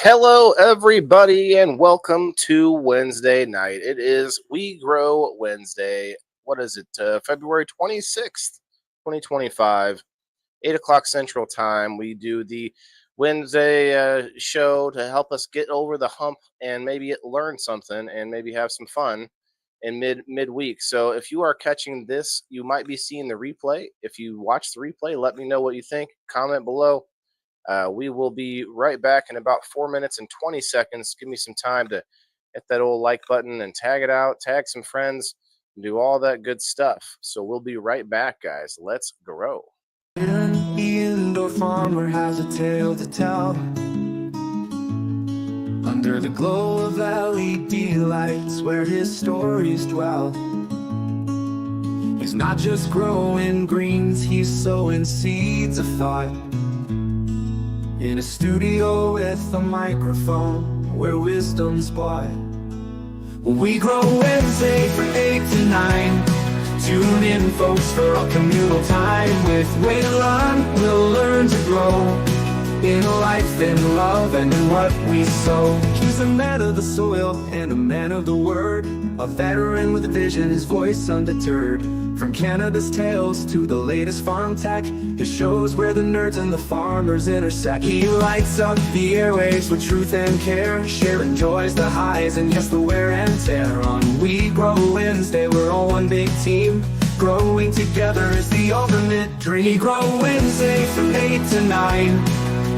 Hello, everybody, and welcome to Wednesday night. It is We Grow Wednesday. What is it? February 26th, 2025, 8 o'clock Central Time. We do the Wednesday show to help us get over the hump and maybe learn something and maybe have some fun in midweek. So if you are catching this, you might be seeing the replay. If you watch the replay, let me know what you think. Comment below. We will be right back in about 4 minutes and 20 seconds. Give me some time to hit that old like button and tag it out, tag some friends, and do all that good stuff. So we'll be right back, guys. Let's grow. The indoor farmer has a tale to tell. Under the glow of LED lights where his stories dwell. He's not just growing greens, he's sowing seeds of thought. In a studio with a microphone where wisdom's bought. We grow Wednesday from 8 to 9. Tune in, folks, for a communal time. With Waylon, we'll learn to grow in life, in love, and in what we sow. He's a man of the soil and a man of the word, a veteran with a vision, his voice undeterred. From Canada's tales to the latest farm tech, his shows where the nerds and the farmers intersect. He lights up the airwaves with truth and care, sharing joys, the highs, and yes, the wear and tear. On We Grow Wednesday, we're all one big team. Growing together is the ultimate dream. We Grow Wednesday from 8 to 9.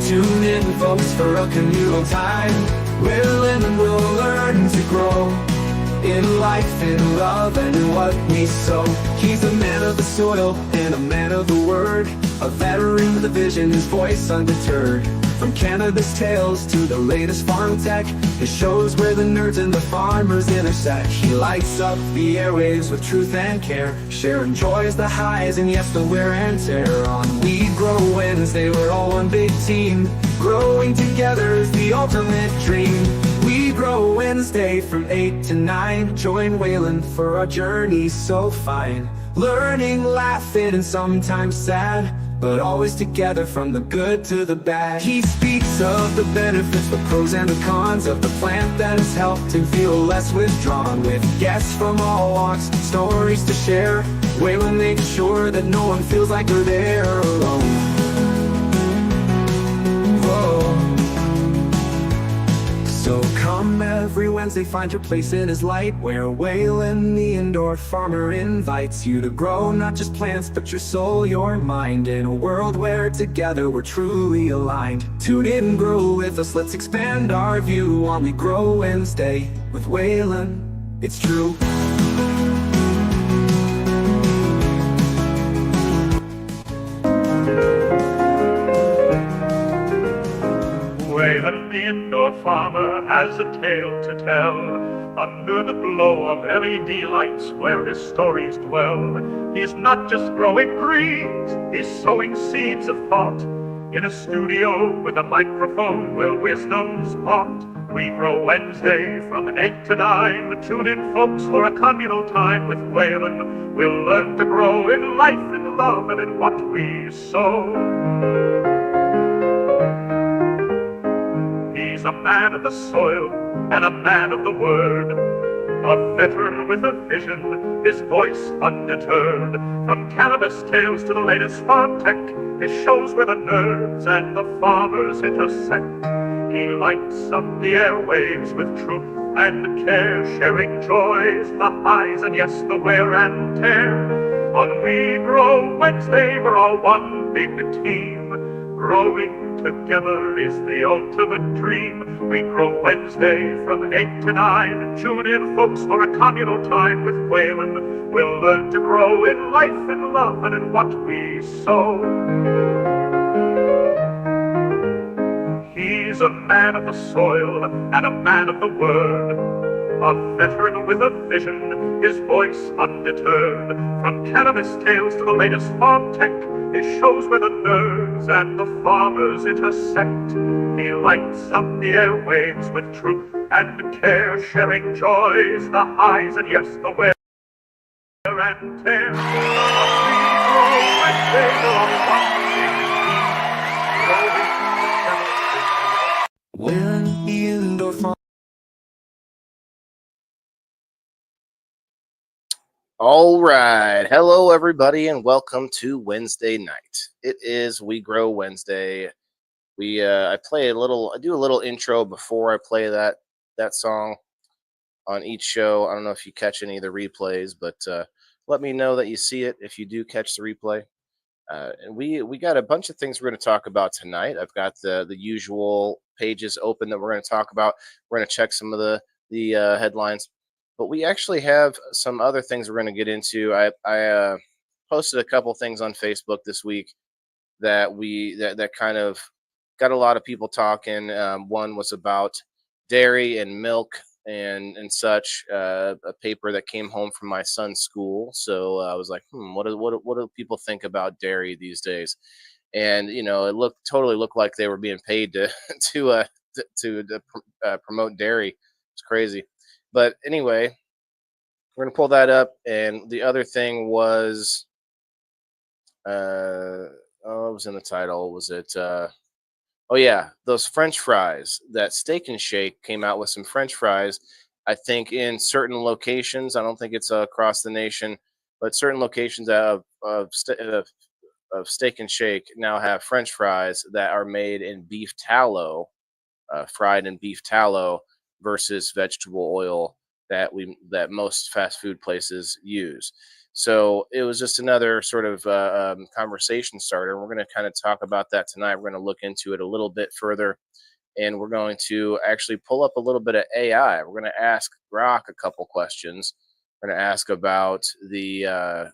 Tune in, folks, for a communal time. We'll and we'll learn to grow in life, in love, and in what we sow. He's a man of the soil and a man of the word, a veteran with a vision, his voice undeterred. From Canada's tales to the latest farm tech, his shows where the nerds and the farmers intersect. He lights up the airwaves with truth and care, sharing joys, the highs, and yes, the wear and tear. On We Grow Wednesday, we're all one big team. Growing together is the ultimate dream. We Grow Wednesday from 8 to 9. Join Waylon for our journey so fine. Learning, laughing, and sometimes sad, but always together from the good to the bad. He speaks of the benefits, the pros and the cons of the plant that has helped him feel less withdrawn. With guests from all walks, stories to share, Waylon makes sure that no one feels like they're there alone. So come every Wednesday, find your place in his light, where Waylon, the indoor farmer, invites you to grow not just plants, but your soul, your mind, in a world where together we're truly aligned. Tune in, grow with us, let's expand our view on We Grow Wednesday with Waylon. It's true. Waylon, the indoor farmer, has a tale to tell. Under the glow of LED lights where his stories dwell. He's not just growing greens, he's sowing seeds of thought. In a studio with a microphone where wisdom's taught. We Grow Wednesday from 8 to 9. Tune in, folks, for a communal time with Waylon. We'll learn to grow in life, in love, and in what we sow. He's a man of the soil and a man of the word, a veteran with a vision, his voice undeterred. From cannabis tales to the latest farm tech, his shows where the nerds and the farmers intersect. He lights up the airwaves with truth and care, sharing joys, the highs, and yes, the wear and tear. On We Grow Wednesday, we're all one big team. Growing together is the ultimate dream. We Grow Wednesday from 8 to 9. Tune in, folks, for a communal time with Waylon. We'll learn to grow in life, in love, and in what we sow. He's a man of the soil and a man of the word, a veteran with a vision, his voice undeterred. From cannabis tales to the latest farm tech, his shows where the nerds and the farmers intersect. He lights up the airwaves with truth and care, sharing joys, the highs, and yes, the wear and tear. When All right. Hello, everybody, and welcome to Wednesday night. It is We Grow Wednesday. I do a little intro before I play that song on each show. I don't know if you catch any of the replays, but let me know that you see it if you do catch the replay. And we got a bunch of things we're going to talk about tonight. I've got the usual pages open that we're going to talk about. We're going to check some of the headlines, but we actually have some other things we're going to get into. I posted a couple things on Facebook this week that kind of got a lot of people talking. One was about dairy and milk and such. A paper that came home from my son's school. So I was like, what do people think about dairy these days? And it looked like they were being paid to to promote dairy. It's crazy, but anyway, we're gonna pull that up. And the other thing was, what was in the title? Was it? Oh yeah, those French fries. That Steak and Shake came out with some French fries. I think in certain locations. I don't think it's across the nation, but certain locations of Steak and Shake now have French fries that are made in beef tallow, fried in beef tallow versus vegetable oil that most fast food places use. So it was just another sort of conversation starter. We're going to kind of talk about that tonight. We're going to look into it a little bit further, and we're going to actually pull up a little bit of AI. We're going to ask Grok a couple questions. We're going to ask about the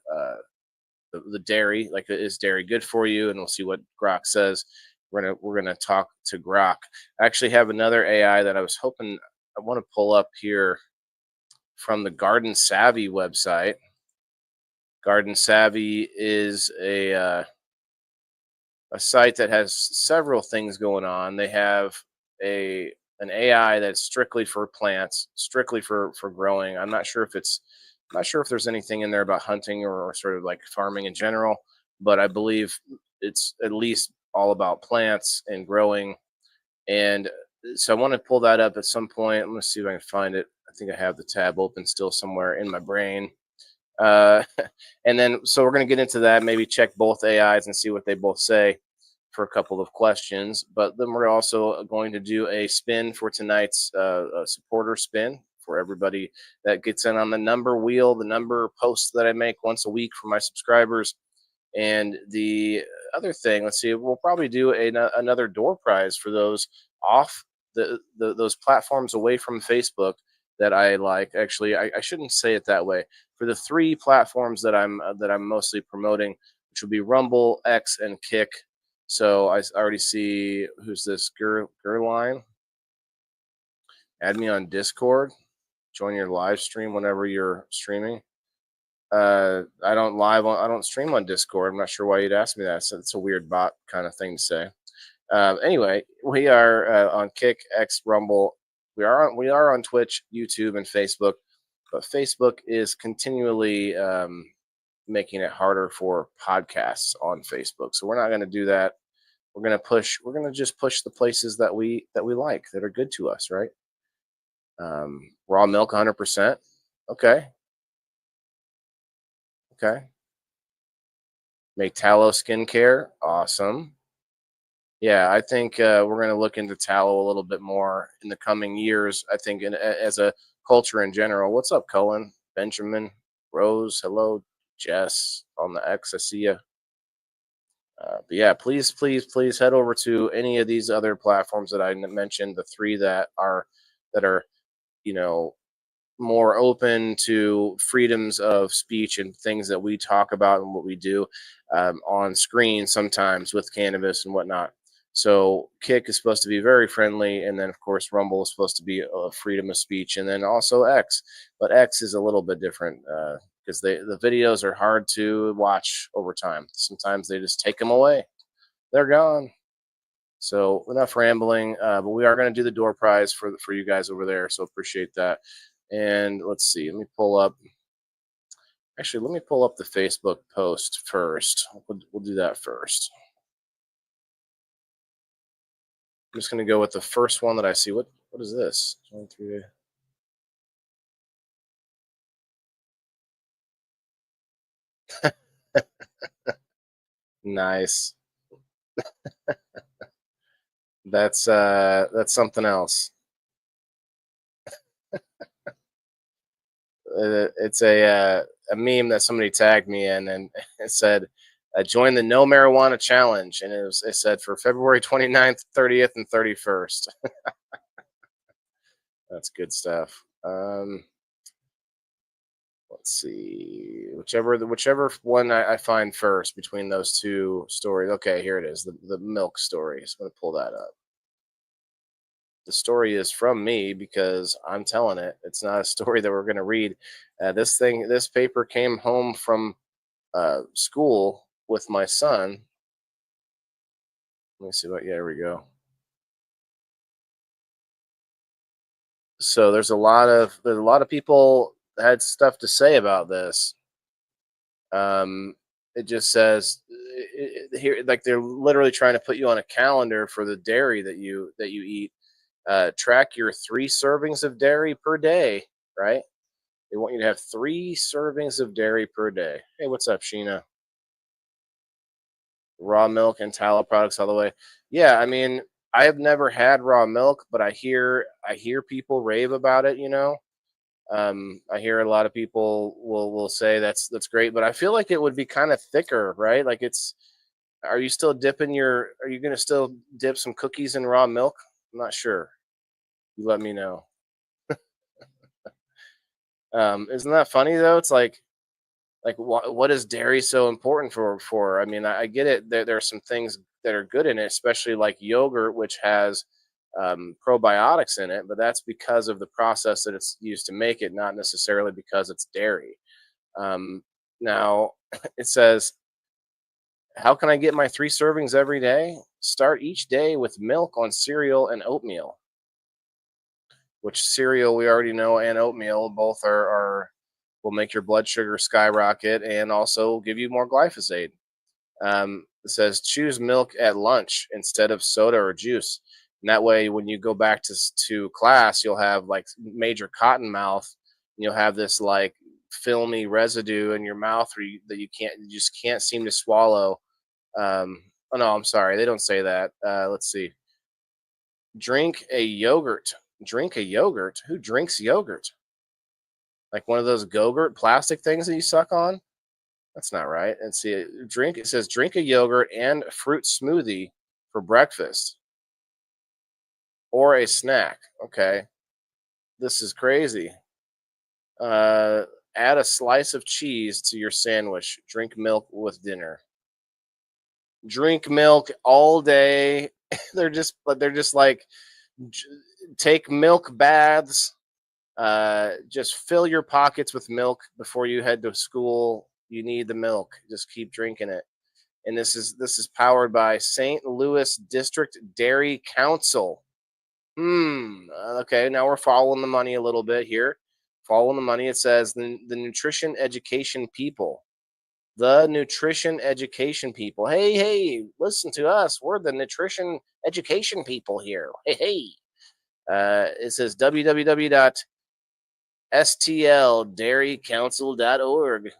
dairy, like is dairy good for you, and we'll see what Grok says. We're gonna talk to Grok. I actually have another AI that I was hoping I want to pull up here from the Garden Savvy website. Garden Savvy is a site that has several things going on. They have a an AI that's strictly for plants, strictly for growing. I'm not sure if there's anything in there about hunting or sort of like farming in general, but I believe it's at least all about plants and growing. And so I want to pull that up at some point. Let me see if I can find it. I think I have the tab open still somewhere in my brain. Uh, and then, so we're going to get into that, maybe check both AIs and see what they both say for a couple of questions. But then we're also going to do a spin for tonight's supporter spin for everybody that gets in on the number wheel, the number posts that I make once a week for my subscribers. And the other thing, let's see, we'll probably do another door prize for those off those platforms away from Facebook that I like. Actually, I shouldn't say it that way. For the three platforms that I'm mostly promoting, which would be Rumble, X, and Kick. So I already see who's this Gerline. Add me on Discord. Join your live stream whenever you're streaming. I don't stream on Discord. I'm not sure why you'd ask me that. So it's a weird bot kind of thing to say. Anyway, we are on Kick, X, Rumble. We are on Twitch, YouTube, and Facebook. But Facebook is continually making it harder for podcasts on Facebook. So we're not going to do that. We're going to just push the places that we like, that are good to us, right? Raw milk 100%. Okay. Okay. Make tallow skincare. Awesome. Yeah, I think we're going to look into tallow a little bit more in the coming years. I think as a culture in general. What's up, Cullen? Benjamin, Rose, hello, Jess on the X. I see you. But yeah, please, please, please head over to any of these other platforms that I mentioned. The three that are you know more open to freedoms of speech and things that we talk about and what we do on screen sometimes with cannabis and whatnot. So Kick is supposed to be very friendly, and then of course Rumble is supposed to be a freedom of speech, and then also X. But X is a little bit different because the videos are hard to watch over time. Sometimes they just take them away; they're gone. So enough rambling, but we are going to do the door prize for you guys over there. So appreciate that. And let's see. Let me pull up the Facebook post first. We'll do that first. I'm just going to go with the first one that I see. What is this? 23. Nice. That's something else. It's a meme that somebody tagged me in, and it said, "Join the No Marijuana Challenge," and it said for February 29th, 30th, and 31st. That's good stuff. Let's see, whichever one I find first between those two stories. Okay, here it is, the milk story. So I'm gonna pull that up. The story is from me because I'm telling it. It's not a story that we're gonna read. This paper came home from school with my son. Let me see what. Yeah, here we go. So there's a lot of people had stuff to say about this. It just says here, like they're literally trying to put you on a calendar for the dairy that you eat. Track your 3 servings of dairy per day, right? They want you to have 3 servings of dairy per day. Hey, what's up, Sheena? Raw milk and tallow products all the way. Yeah, I mean, I have never had raw milk, but I hear people rave about it. I hear a lot of people will say that's great, but I feel like it would be kind of thicker, right? Like it's. Are you still dipping your? Are you gonna still dip some cookies in raw milk? I'm not sure. You let me know. Isn't that funny though? It's like what is dairy so important for? I mean, I get it. There are some things that are good in it, especially like yogurt, which has probiotics in it, but that's because of the process that it's used to make it, not necessarily because it's dairy. Um, Now, it says, how can I get my 3 servings every day? Start each day with milk on cereal and oatmeal, which cereal we already know and oatmeal both are will make your blood sugar skyrocket and also give you more glyphosate. It says choose milk at lunch instead of soda or juice. And that way, when you go back to class, you'll have like major cotton mouth. And you'll have this like filmy residue in your mouth that you just can't seem to swallow. Oh no, I'm sorry, they don't say that. Let's see. Drink a yogurt. Drink a yogurt. Who drinks yogurt? Like one of those Go-Gurt plastic things that you suck on? That's not right. And see, drink. It says drink a yogurt and fruit smoothie for breakfast or a snack. Okay, this is crazy. Uh, Add a slice of cheese to your sandwich. Drink milk with dinner. Drink milk all day. They're just like j- take milk baths. Just fill your pockets with milk before you head to school. You need the milk. Just keep drinking it. And this is powered by St. Louis District Dairy Council. Okay, now we're following the money a little bit here. Following the money, it says the nutrition education people. The nutrition education people. Hey, hey, listen to us. We're the nutrition education people here. Hey, hey. It says www.stldairycouncil.org.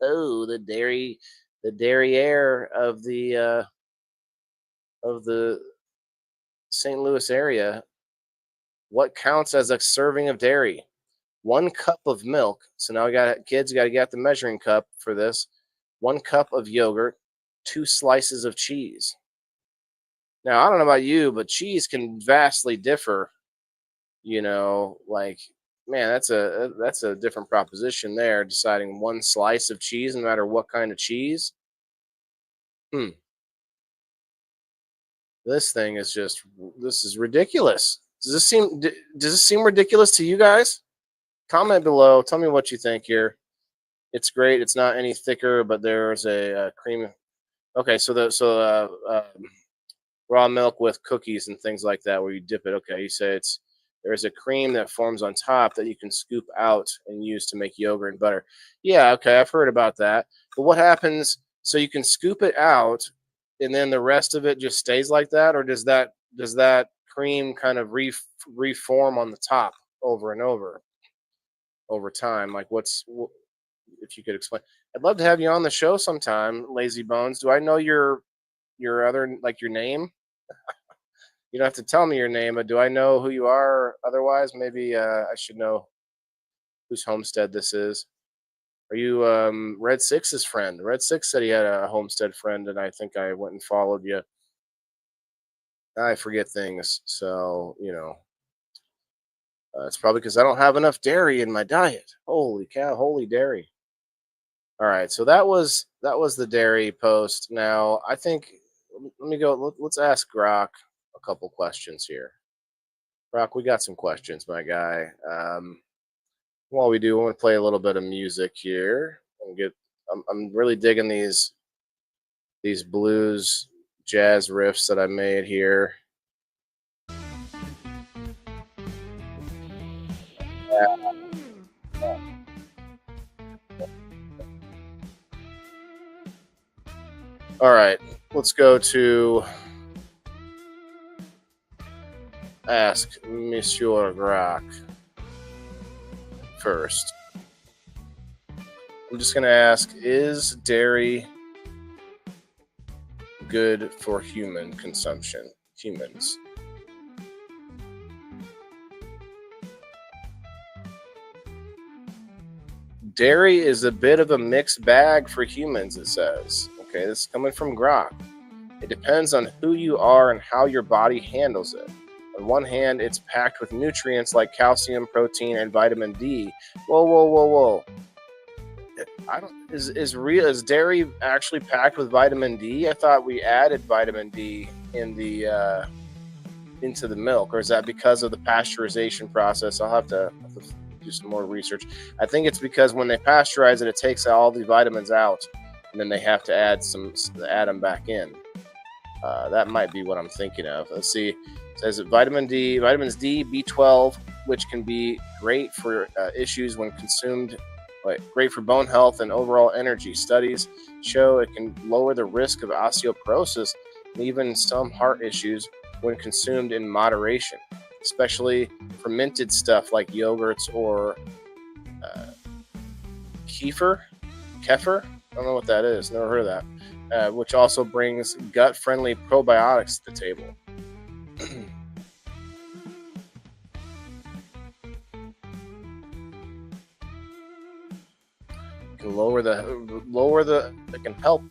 Oh, the dairy air of the St. Louis area. What counts as a serving of dairy? 1 cup of milk. So now we got kids got to get the measuring cup for this. 1 cup of yogurt, 2 slices of cheese. Now I don't know about you, but cheese can vastly differ. Like man, that's a different proposition there. Deciding 1 slice of cheese, no matter what kind of cheese. Hmm. This thing is just this is ridiculous. Does this seem ridiculous to you guys? Comment below. Tell me what you think here. It's great. It's not any thicker, but there's a cream. Okay, raw milk with cookies and things like that, where you dip it. Okay, you say there's a cream that forms on top that you can scoop out and use to make yogurt and butter. Yeah, okay, I've heard about that. But what happens? So you can scoop it out, and then the rest of it just stays like that, or does that cream kind of reform on the top over and over time? Like if you could explain. I'd love to have you on the show sometime, Lazy Bones. Do I know your other, like, your name? You don't have to tell me your name, but do I know who you are? Otherwise, maybe I should know whose homestead this is. Are you Red Six's friend? Red Six said he had a homestead friend, and I think I went and followed you. I forget things, so it's probably because I don't have enough dairy in my diet. Holy cow! Holy dairy! All right, so that was the dairy post. Now I think let me go. Let's ask Grok a couple questions here. Grok, we got some questions, my guy. While we do, I want to play a little bit of music here and get. I'm really digging these blues jazz riffs that I made here. All right, let's go to ask Monsieur Grok first. I'm just going to ask, is dairy good for human consumption? Humans. Dairy is a bit of a mixed bag for humans, it says. Okay, this is coming from Grok. It depends on who you are and how your body handles it. On one hand, it's packed with nutrients like calcium, protein, and vitamin D. Whoa, whoa, whoa, whoa! I don't. Is dairy actually packed with vitamin D? I thought we added vitamin D in the into the milk, or is that because of the pasteurization process? I'll have to do some more research. I think it's because when they pasteurize it, it takes all the vitamins out, and then they have to add them back in. That might be what I'm thinking of. Let's see. It says that vitamins D, B12, which can be great for issues when consumed, great for bone health and overall energy. Studies show it can lower the risk of osteoporosis and even some heart issues when consumed in moderation, especially fermented stuff like yogurts or kefir. I don't know what that is. Never heard of that. Which also brings gut-friendly probiotics to the table. It can help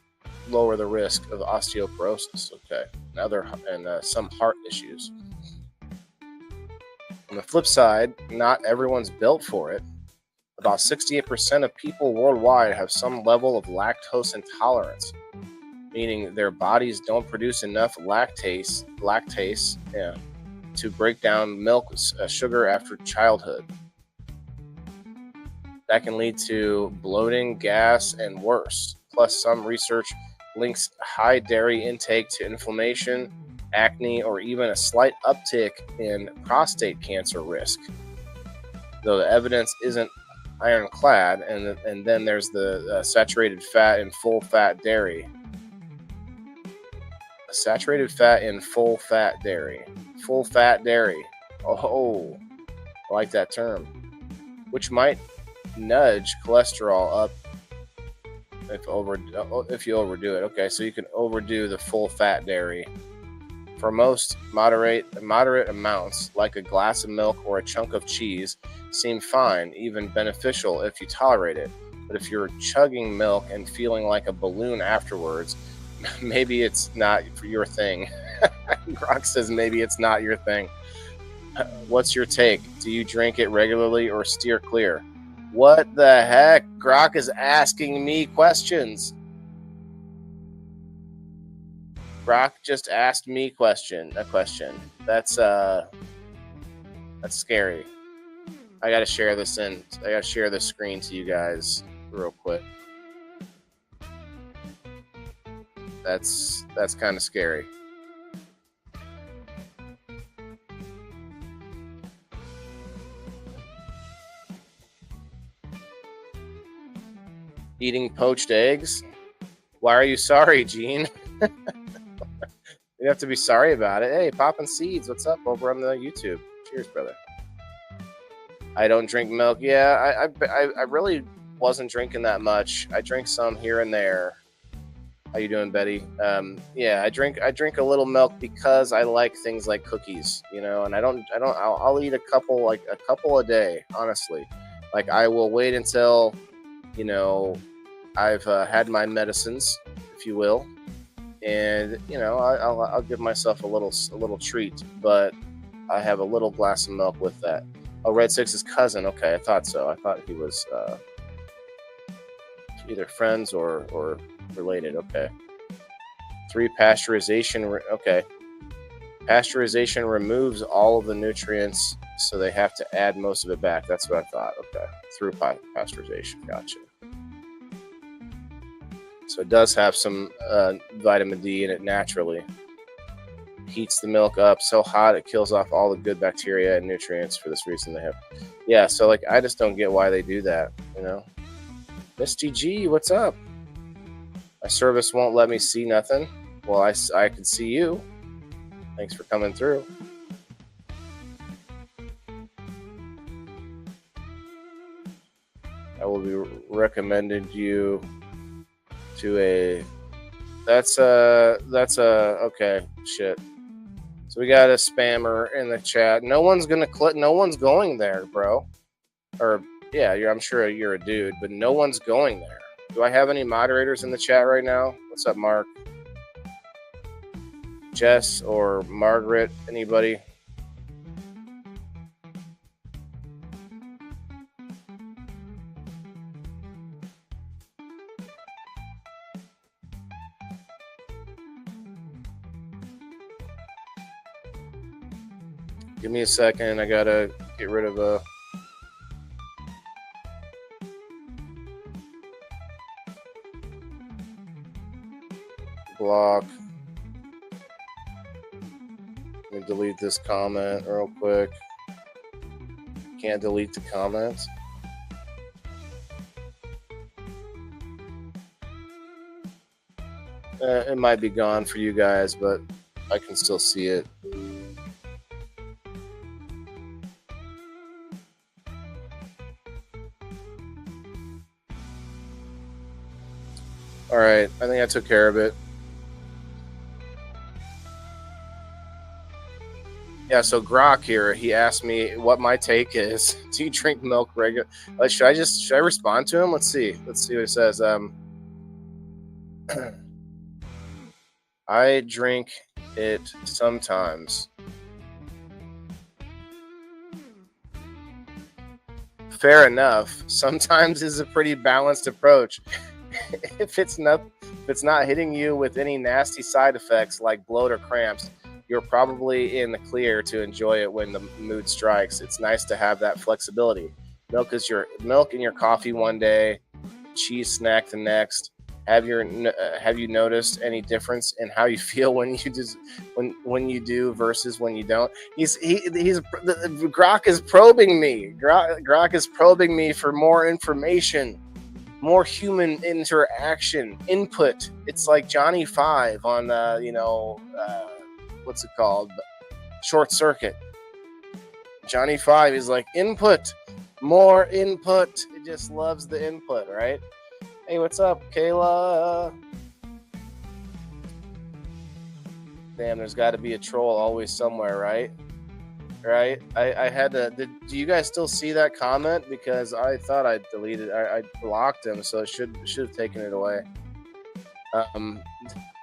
lower the risk of osteoporosis. Okay, and some heart issues. On the flip side, not everyone's built for it. About 68% of people worldwide have some level of lactose intolerance, meaning their bodies don't produce enough lactase to break down milk sugar after childhood. That can lead to bloating, gas, and worse. Plus, some research links high dairy intake to inflammation, acne, or even a slight uptick in prostate cancer risk, though the evidence isn't ironclad. And then there's the saturated fat in full fat dairy. Saturated fat in full fat dairy. Full fat dairy. Oh, I like that term. Which might nudge cholesterol up if you overdo it. Okay, so you can overdo the full fat dairy. For most, moderate amounts, like a glass of milk or a chunk of cheese, seem fine, even beneficial if you tolerate it. But if you're chugging milk and feeling like a balloon afterwards, maybe it's not your thing. Grok says maybe it's not your thing. What's your take? Do you drink it regularly or steer clear? What the heck? Grok is asking me questions. Grok just asked me a question. That's scary. I gotta share this screen to you guys real quick. That's kind of scary. Eating poached eggs? Why are you sorry, Gene? You have to be sorry about it. Hey, Poppin' Seeds, what's up over on the YouTube? Cheers, brother. I don't drink milk. Yeah, I really wasn't drinking that much. I drink some here and there. How you doing, Betty? Yeah, I drink a little milk because I like things like cookies, you know, and I'll eat a couple a day, honestly. Like I will wait until, you know, I've had my medicines, if you will, and you know, I'll give myself a little treat, but I have a little glass of milk with that. Oh, Red Six's cousin. Okay, I thought so. I thought he was either friends or related. Okay. 3, pasteurization. Okay. Pasteurization removes all of the nutrients, so they have to add most of it back. That's what I thought. Okay. Through pasteurization. Gotcha. So it does have some vitamin D in it naturally. Heats the milk up so hot it kills off all the good bacteria and nutrients. For this reason they have. Yeah, so like I just don't get why they do that, you know. Misty G, what's up? My service won't let me see nothing. Well, I can see you. Thanks for coming through. I will be recommended you to a. That's okay. Shit. So we got a spammer in the chat. No one's gonna click. No one's going there, bro. Or yeah, I'm sure you're a dude, but no one's going there. Do I have any moderators in the chat right now? What's up, Mark? Jess or Margaret? Anybody? Give me a second. I gotta get rid of a. Block. Let me delete this comment real quick. Can't delete the comments. It might be gone for you guys, but I can still see it. All right, I think I took care of it. Yeah, so Grok here, he asked me what my take is. Do you drink milk regular? Should I respond to him? Let's see what he says. I drink it sometimes. Fair enough. Sometimes is a pretty balanced approach. If it's not hitting you with any nasty side effects like bloat or cramps, you're probably in the clear to enjoy it when the mood strikes. It's nice to have that flexibility. Milk in your coffee one day, cheese snack the next. Have you noticed any difference in how you feel when you do versus when you don't? Grok is probing me. Grok is probing me for more information, more human interaction, input. It's like Johnny Five on what's it called? Short Circuit. Johnny Five is like input, more input. It just loves the input, right? Hey, what's up, Kayla? Damn, there's got to be a troll always somewhere, right? Right? I had to. Do you guys still see that comment? Because I thought I deleted. I blocked him, so it should have taken it away.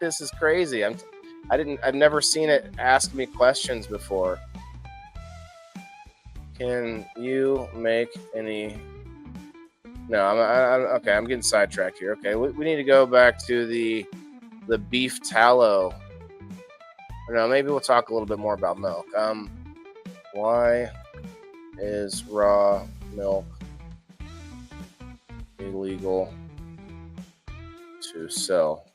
This is crazy. I've never seen it ask me questions before. Can you make any? No, I'm okay. I'm getting sidetracked here. Okay, we need to go back to the beef tallow. No, maybe we'll talk a little bit more about milk. Why is raw milk illegal to sell?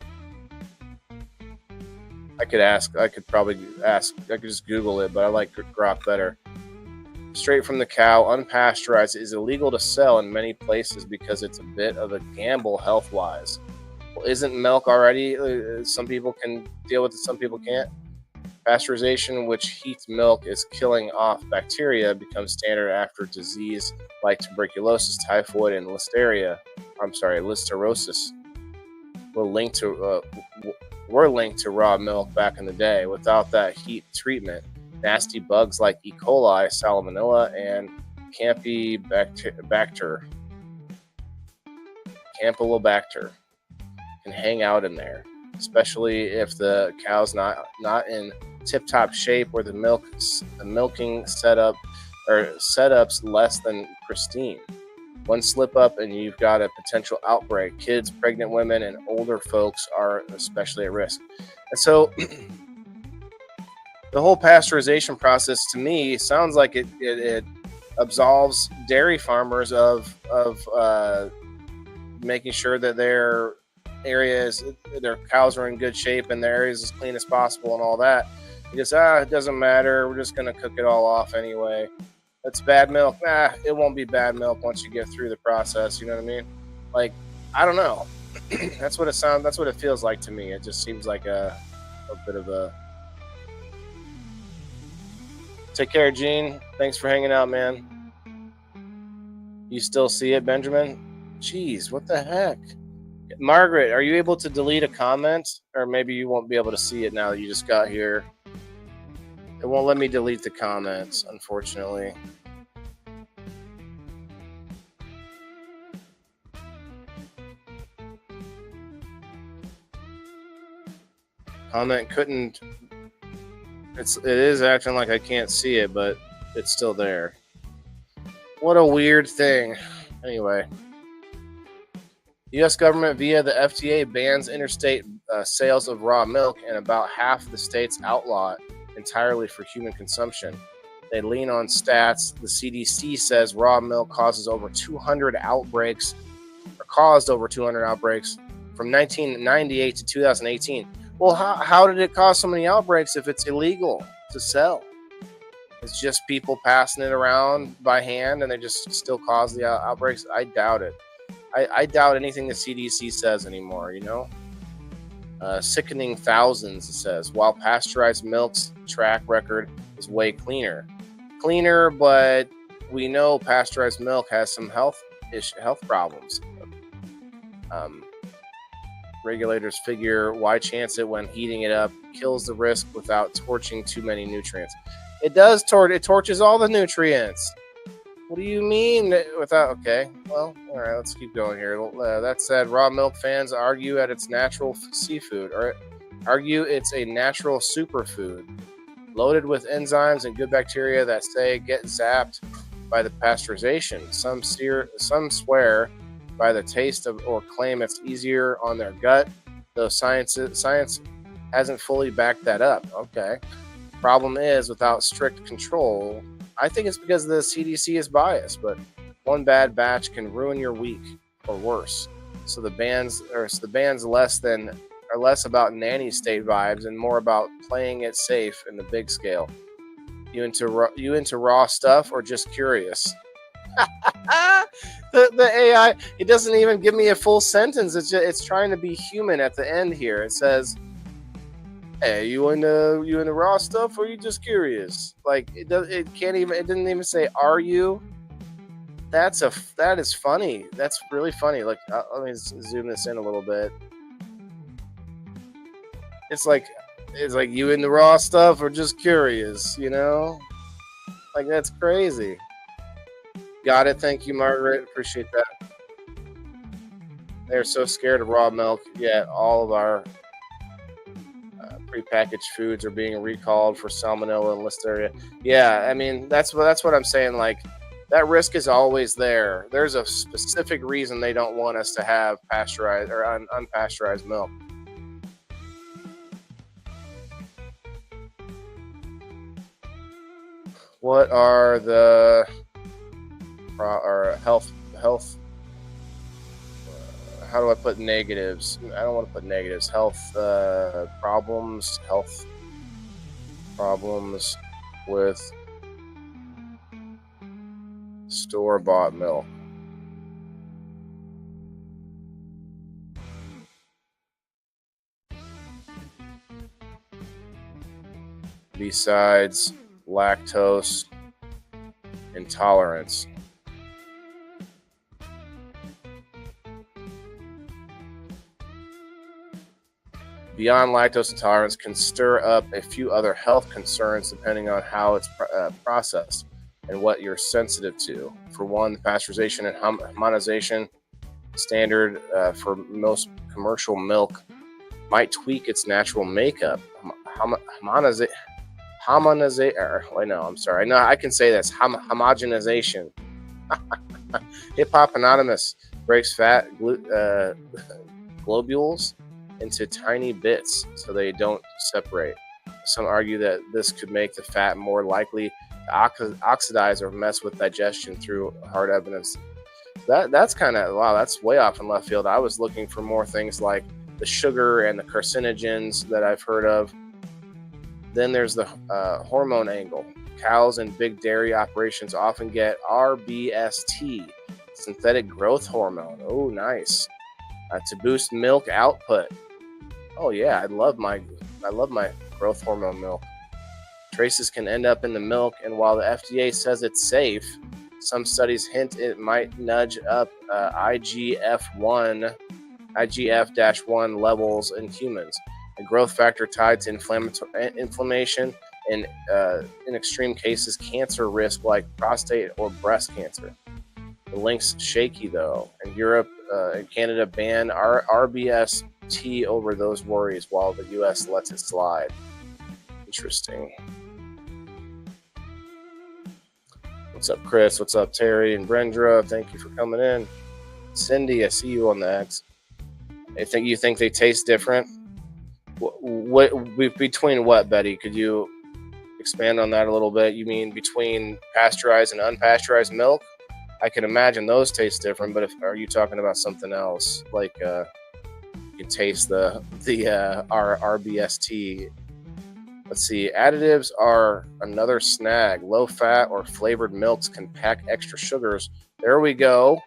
I could just Google it, but I like Grok better. Straight from the cow, unpasteurized, is illegal to sell in many places because it's a bit of a gamble health-wise. Well, isn't milk already? Some people can deal with it, some people can't. Pasteurization, which heats milk, is killing off bacteria, becomes standard after disease like tuberculosis, typhoid, and listerosis were linked to raw milk back in the day. Without that heat treatment, nasty bugs like E. coli, Salmonella, and Campylobacter can hang out in there, especially if the cow's not in tip-top shape or the milking setup's less than pristine. One slip up and you've got a potential outbreak. Kids, pregnant women, and older folks are especially at risk. And so the whole pasteurization process to me sounds like it absolves dairy farmers of making sure that their cows are in good shape and their area is as clean as possible and all that. Because it doesn't matter. We're just going to cook it all off anyway. It's bad milk. It won't be bad milk once you get through the process. You know what I mean? Like, I don't know. That's what it feels like to me. It just seems like a bit of a. Take care, Gene. Thanks for hanging out, man. You still see it, Benjamin? Jeez, what the heck? Margaret, are you able to delete a comment? Or maybe you won't be able to see it now that you just got here. It won't let me delete the comments, unfortunately. Comment couldn't. It is acting like I can't see it, but it's still there. What a weird thing. Anyway. The U.S. government via the FDA bans interstate sales of raw milk, and about half the states outlaw it entirely for human consumption. They lean on stats. The CDC says raw milk caused over 200 outbreaks from 1998 to 2018. Well, how did it cause so many outbreaks if it's illegal to sell? It's just people passing it around by hand and they just still cause the outbreaks? I doubt it. I doubt anything the CDC says anymore, you know? Sickening thousands, it says, while pasteurized milk's track record is way cleaner. Cleaner, but we know pasteurized milk has some health problems. Regulators figure why chance it when heating it up kills the risk without torching too many nutrients. It does it torches all the nutrients. What do you mean without? Okay, well, all right, let's keep going here. That said, raw milk fans argue at its natural seafood, or argue it's a natural superfood, loaded with enzymes and good bacteria that say get zapped by the pasteurization. Some swear by the taste of, or claim it's easier on their gut, though science hasn't fully backed that up. Okay, problem is without strict control. I think it's because the CDC is biased, but one bad batch can ruin your week or worse. So the bans are less about nanny state vibes and more about playing it safe in the big scale. You into raw stuff or just curious? the AI, it doesn't even give me a full sentence. It's trying to be human at the end here. It says, hey, you into raw stuff or you just curious? Like it didn't even say are you. That is funny. That's really funny. Like let me zoom this in a little bit. It's like you into raw stuff or just curious, you know? Like that's crazy. Got it. Thank you, Margaret. Appreciate that. They're so scared of raw milk, yet all of our prepackaged foods are being recalled for salmonella and listeria. Yeah, I mean that's what I'm saying. Like that risk is always there. There's a specific reason they don't want us to have pasteurized or unpasteurized milk. What are the health? How do I put negatives? I don't want to put negatives. Health problems with store-bought milk. besides lactose intolerance. Beyond lactose intolerance can stir up a few other health concerns depending on how it's processed and what you're sensitive to. For one, the pasteurization and homogenization standard for most commercial milk might tweak its natural makeup. I know I can say this. Homogenization. Hip Hop Anonymous breaks fat globules into tiny bits so they don't separate. Some argue that this could make the fat more likely to oxidize or mess with digestion through hard evidence. That's kind of, wow, that's way off in left field. I was looking for more things like the sugar and the carcinogens that I've heard of. Then there's the hormone angle. Cows and big dairy operations often get RBST, synthetic growth hormone. Oh, nice. To boost milk output. Oh yeah, I love my growth hormone milk. Traces can end up in the milk, and while the FDA says it's safe, some studies hint it might nudge up IGF-1 levels in humans, a growth factor tied to inflammation and, in extreme cases, cancer risk like prostate or breast cancer. The link's shaky though, and Europe and Canada ban RBST over those worries, while the U.S. lets it slide. Interesting. What's up, Chris? What's up, Terry and Brendra? Thank you for coming in. Cindy, I see you on the X. You think they taste different? What between what, Betty? Could you expand on that a little bit? You mean between pasteurized and unpasteurized milk? I can imagine those taste different, but are you talking about something else? Like you can taste the RBST. Let's see. Additives are another snag. Low fat or flavored milks can pack extra sugars. There we go.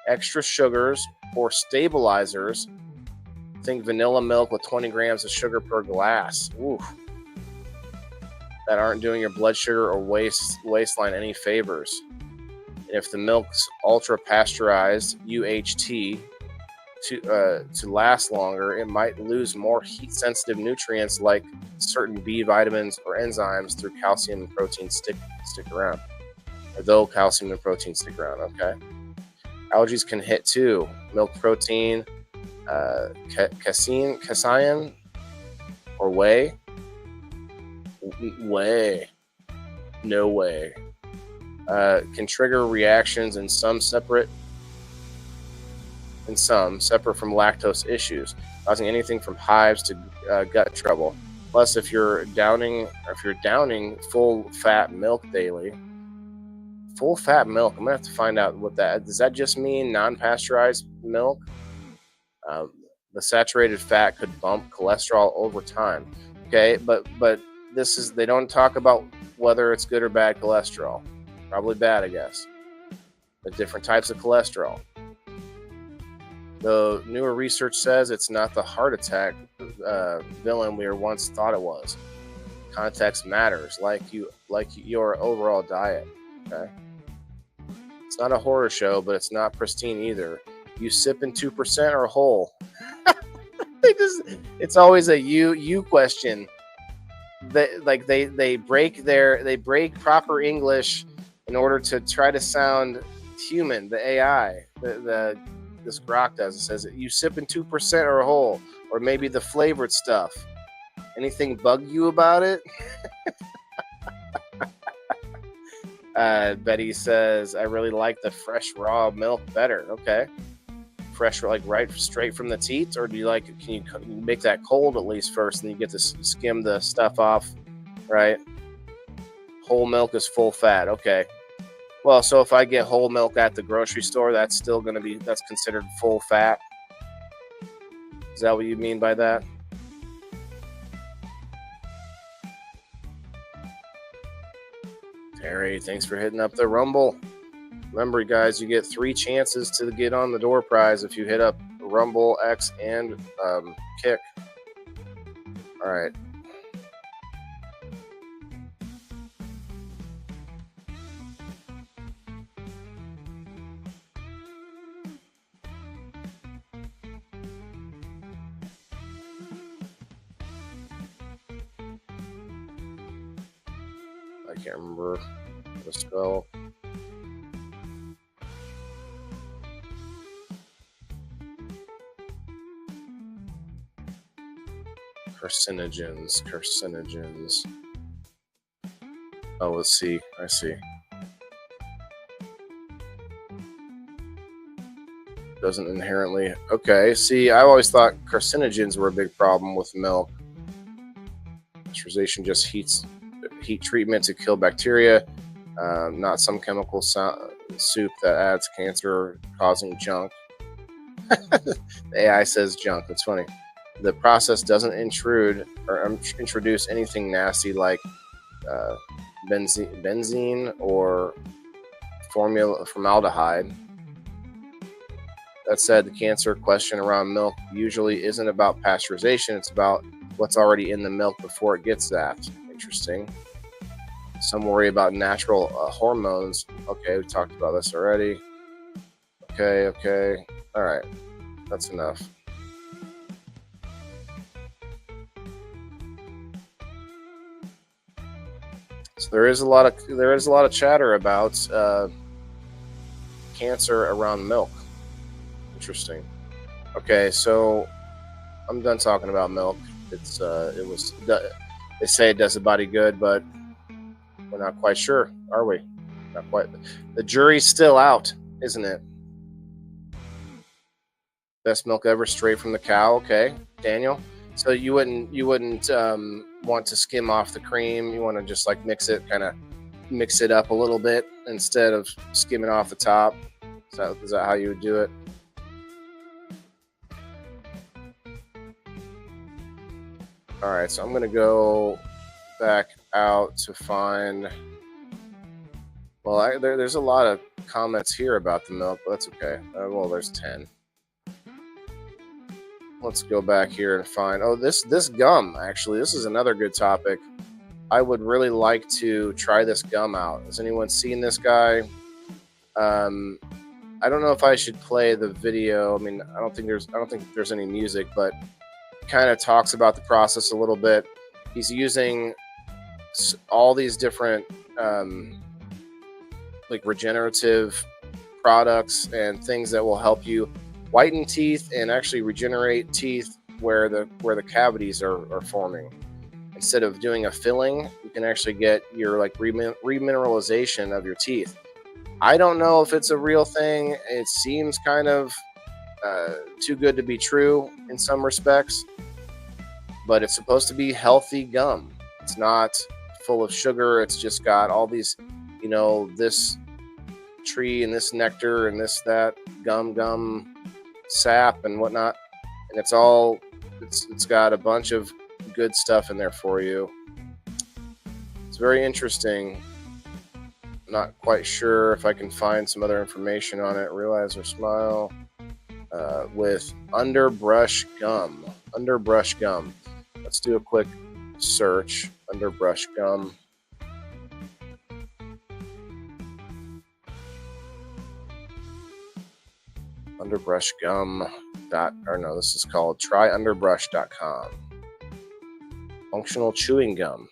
Extra sugars or stabilizers. Think vanilla milk with 20 grams of sugar per glass. Ooh. That aren't doing your blood sugar or waistline any favors. And if the milk's ultra pasteurized UHT to last longer, it might lose more heat-sensitive nutrients like certain B vitamins or enzymes through calcium and protein stick around. Or though calcium and protein stick around, okay? Allergies can hit too. Milk protein, casein, or whey. Whey. No way. Can trigger reactions in some separate from lactose issues, causing anything from hives to gut trouble. Plus, if you're downing full fat milk daily, full fat milk, I'm gonna have to find out what that does. That just mean non-pasteurized milk? The saturated fat could bump cholesterol over time. Okay, but they don't talk about whether it's good or bad cholesterol. Probably bad, I guess. The different types of cholesterol. The newer research says it's not the heart attack villain we once thought it was. Context matters, like your overall diet. Okay, it's not a horror show, but it's not pristine either. You sipping 2% or whole? It's always a you question. They break proper English in order to try to sound human. The AI, this grok does. It says you sipping 2% or whole, or maybe the flavored stuff. Anything bug you about it? Betty says, I really like the fresh raw milk better. Okay. Fresh, like right straight from the teats, or do you like? Can you make that cold at least first, and you get to skim the stuff off, right? Whole milk is full fat. Okay. Well, so if I get whole milk at the grocery store, that's considered full fat. Is that what you mean by that? Terry, thanks for hitting up the Rumble. Remember, guys, you get 3 chances to get on the door prize if you hit up Rumble, X, and Kick. All right. I can't remember the spell. Carcinogens. Oh, let's see. I see. Doesn't inherently. Okay, see, I always thought carcinogens were a big problem with milk. Pasteurization just heat treatment to kill bacteria, not some chemical soup that adds cancer-causing junk. The AI says junk. That's funny. The process doesn't intrude or introduce anything nasty like benzene or formaldehyde. That said, the cancer question around milk usually isn't about pasteurization. It's about what's already in the milk before it gets zapped. Interesting. Some worry about natural hormones. Okay, we talked about this already. Okay. All right, that's enough. So there is a lot of chatter about cancer around milk. Interesting. Okay, so I'm done talking about milk. They say it does the body good, but we're not quite sure, are we? Not quite. The jury's still out, isn't it? Best milk ever, straight from the cow. Okay, Daniel. So you wouldn't want to skim off the cream. You want to just like mix it up a little bit instead of skimming off the top. Is that how you would do it? All right, so I'm gonna go back out to find. Well, there's a lot of comments here about the milk, but that's okay. Well, there's 10. Let's go back here and find. Oh, this gum. Actually, this is another good topic. I would really like to try this gum out. Has anyone seen this guy? I don't know if I should play the video. I mean, I don't think there's any music, but kind of talks about the process a little bit. He's using all these different like regenerative products and things that will help you whiten teeth and actually regenerate teeth where the cavities are forming. Instead of doing a filling, you can actually get your like remineralization of your teeth. I don't know if it's a real thing. It seems kind of too good to be true in some respects, but it's supposed to be healthy gum. It's not full of sugar. It's just got all these, this tree and this nectar and that gum sap and whatnot, and it's got a bunch of good stuff in there for you. It's very interesting. Not quite sure if I can find some other information on it. Realize or smile with underbrush gum. Let's do a quick search. Underbrush gum. Underbrush gum. This is called tryunderbrush.com. Functional chewing gum.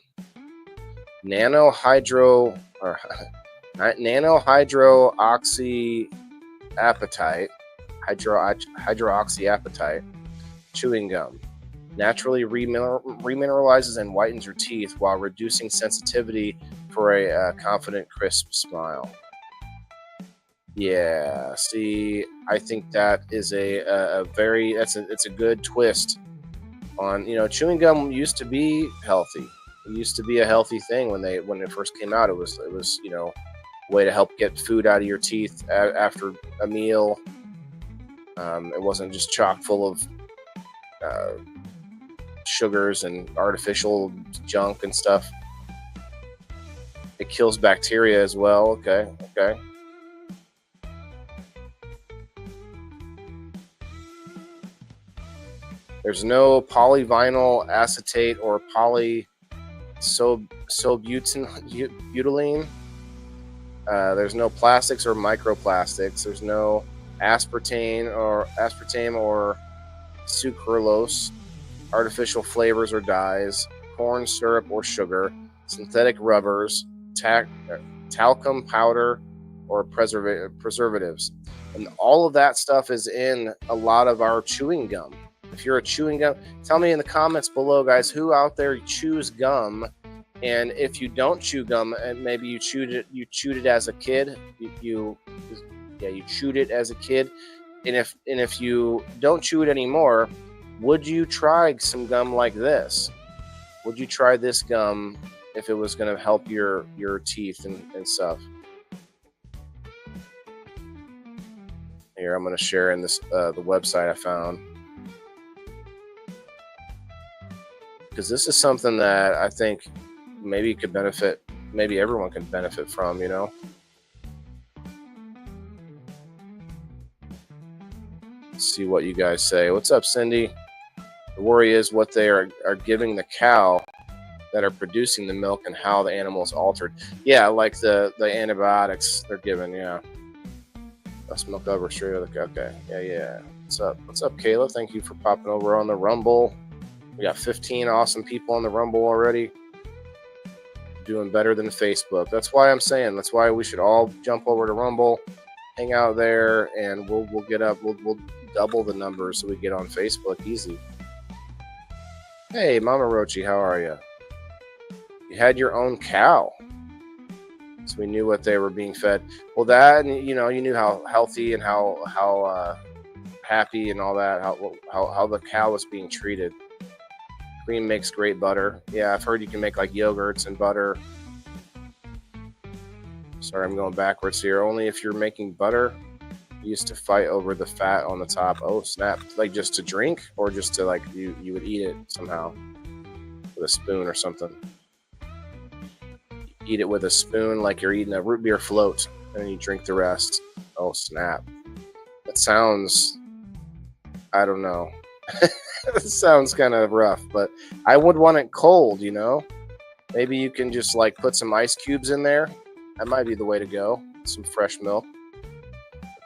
Nanohydroxyapatite hydroxyapatite chewing gum naturally remineralizes and whitens your teeth while reducing sensitivity for a confident, crisp smile. Yeah, see, I think that is it's a good twist on, chewing gum used to be healthy. It used to be a healthy thing when it first came out. It was a way to help get food out of your teeth after a meal. It wasn't just chock full of sugars and artificial junk and stuff. It kills bacteria as well. Okay. There's no polyvinyl acetate or polyisobutylene. There's no plastics or microplastics. There's no aspartame or sucralose, artificial flavors or dyes, corn syrup or sugar, synthetic rubbers, talcum powder, or preservatives. And all of that stuff is in a lot of our chewing gum. If you're a chewing gum, tell me in the comments below, guys, who out there chews gum. And if you don't chew gum, and maybe you chewed it as a kid, you chewed it as a kid, and if you don't chew it anymore, would you try some gum like this? Would you try this gum if it was going to help your teeth and stuff? Here, I'm going to share in this the website I found, because this is something that I think maybe could benefit, maybe everyone can benefit from, you know. Let's see what you guys say. What's up, Cindy? The worry is what they are giving the cow that are producing the milk and how the animal is altered. Yeah, like the antibiotics they're giving, yeah. Let's milk over straight out of the cow. Okay, yeah. What's up, Kayla? Thank you for popping over on the Rumble. We got 15 awesome people on the Rumble already. Doing better than Facebook. That's why I'm saying, that's why we should all jump over to Rumble, hang out there, and we'll get up. We'll double the numbers so we get on Facebook easy. Hey, Mama Rochi, how are you? You had your own cow, so we knew what they were being fed. Well, that, you know, you knew how healthy and how happy and all that, how the cow was being treated. Cream makes great butter. Yeah, I've heard you can make like yogurts and butter. Sorry, I'm going backwards here. Only if you're making butter. You used to fight over the fat on the top. Oh, snap. Like just to drink, or just to like you would eat it somehow with a spoon or something. Eat it with a spoon like you're eating a root beer float, and then you drink the rest. Oh, snap. That sounds, I don't know. That sounds kind of rough, but I would want it cold, you know? Maybe you can just like put some ice cubes in there. That might be the way to go. Some fresh milk.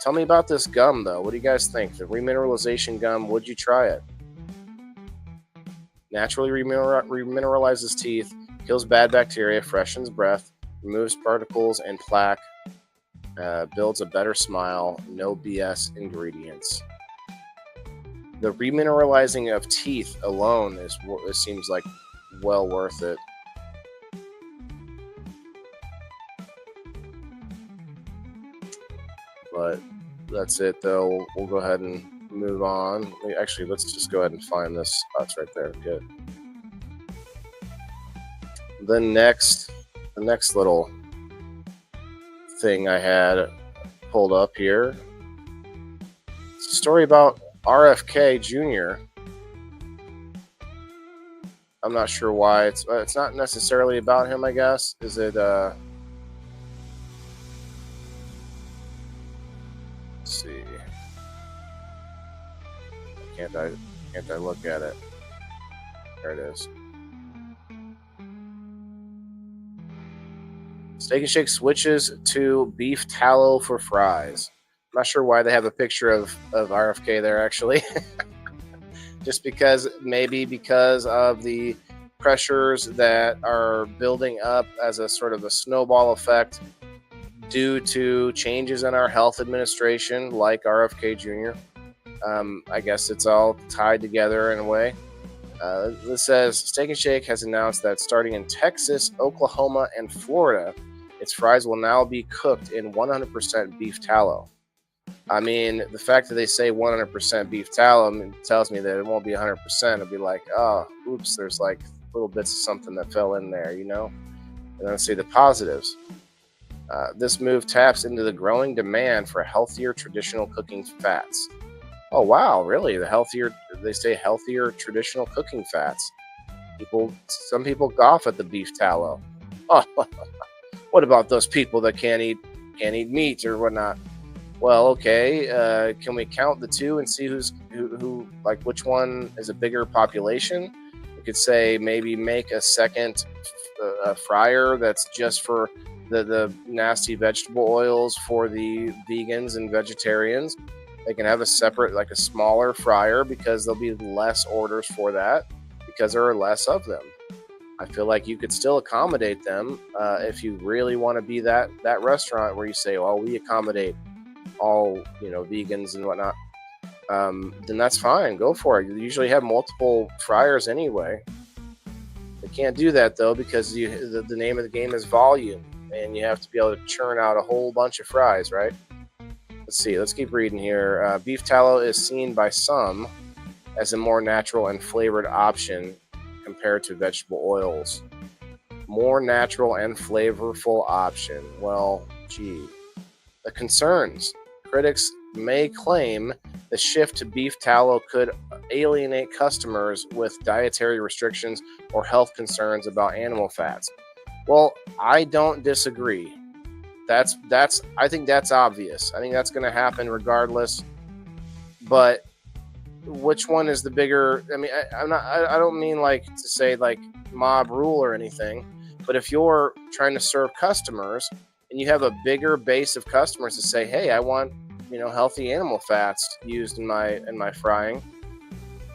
Tell me about this gum, though. What do you guys think? The remineralization gum, would you try it? Naturally remineralizes teeth, kills bad bacteria, freshens breath, removes particles and plaque, builds a better smile, no BS ingredients. The remineralizing of teeth alone it seems like well worth it. But that's it, though. We'll go ahead and move on. Actually, let's just go ahead and find this. Oh, it's right there. Good. The next little thing I had pulled up here. It's a story about RFK Jr. I'm not sure why. It's not necessarily about him, I guess. Is it? Let's see. Can't I look at it? There it is. Steak and Shake switches to beef tallow for fries. I'm not sure why they have a picture of RFK there, actually. Just maybe because of the pressures that are building up as a sort of a snowball effect due to changes in our health administration, like RFK Jr. I guess it's all tied together in a way. This says Steak and Shake has announced that starting in Texas, Oklahoma, and Florida, its fries will now be cooked in 100% beef tallow. I mean, the fact that they say 100% beef tallow tells me that it won't be 100%. It'll be like, oh, oops, there's like little bits of something that fell in there, you know? And then see the positives. This move taps into the growing demand for healthier traditional cooking fats. Oh, wow, really? They say healthier traditional cooking fats. Some people scoff at the beef tallow. Oh, what about those people that can't eat meat or whatnot? Well, okay. Can we count the two and see who like which one is a bigger population? We could say maybe make a second fryer that's just for the nasty vegetable oils for the vegans and vegetarians. They can have a separate, like a smaller fryer, because there'll be less orders for that because there are less of them. I feel like you could still accommodate them if you really want to be that restaurant where you say, well, we accommodate all vegans and whatnot. Then that's fine. Go for it. You usually have multiple fryers anyway. They can't do that though because the name of the game is volume, and you have to be able to churn out a whole bunch of fries, right? Let's see. Let's keep reading here. Beef tallow is seen by some as a more natural and flavored option compared to vegetable oils. More natural and flavorful option. Well, gee. The concerns. Critics may claim the shift to beef tallow could alienate customers with dietary restrictions or health concerns about animal fats. Well, I don't disagree. I think that's obvious. I think that's going to happen regardless. But which one is the bigger? I mean, I don't mean like to say like mob rule or anything. But if you're trying to serve customers and you have a bigger base of customers to say, hey, I want healthy animal fats used in my frying,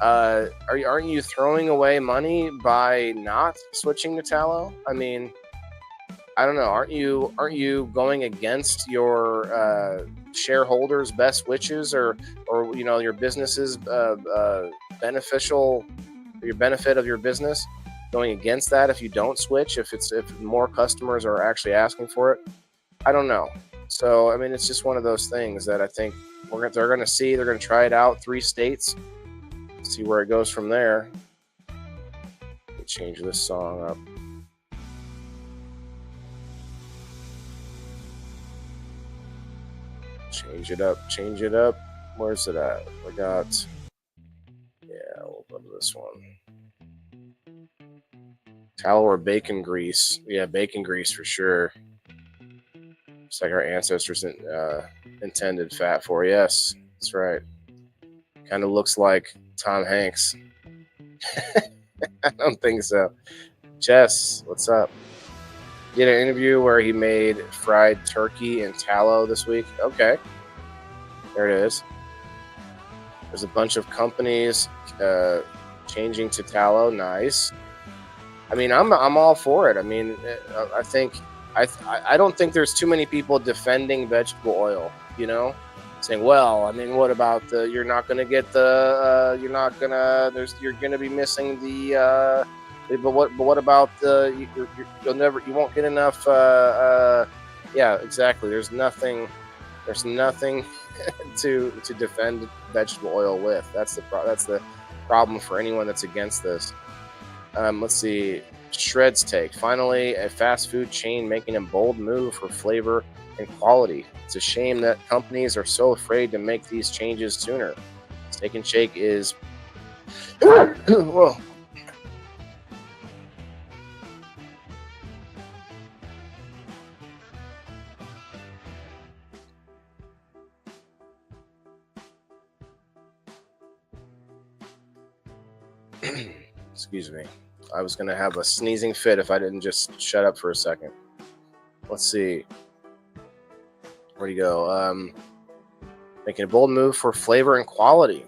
aren't you throwing away money by not switching to tallow? I mean, I don't know. Aren't you going against your shareholders' best wishes or your business's beneficial, your benefit of your business? Going against that if you don't switch, if more customers are actually asking for it, I don't know. So I mean, it's just one of those things that I think they're going to see. They're going to try it out 3 states, see where it goes from there. Let me change this song up. Change it up. Where's it at? We got. Yeah, we'll go to this one. Tallow or bacon grease? Yeah, bacon grease for sure. It's like our ancestors intended fat for. Yes, that's right. Kind of looks like Tom Hanks. I don't think so. Jess, what's up? Did an interview where he made fried turkey and tallow this week. Okay, there it is. There's a bunch of companies changing to tallow. Nice. I mean, I'm all for it. I mean, I think I don't think there's too many people defending vegetable oil. Saying, well, I mean, what about you're not going to get you're going to be missing the. But what about you won't get enough. Yeah, exactly. There's nothing to defend vegetable oil with. That's the problem for anyone that's against this. Let's see. Shred's take. Finally, a fast food chain making a bold move for flavor and quality. It's a shame that companies are so afraid to make these changes sooner. Steak and Shake is. Whoa. Excuse me. I was going to have a sneezing fit if I didn't just shut up for a second. Let's see. Where do you go? Making a bold move for flavor and quality.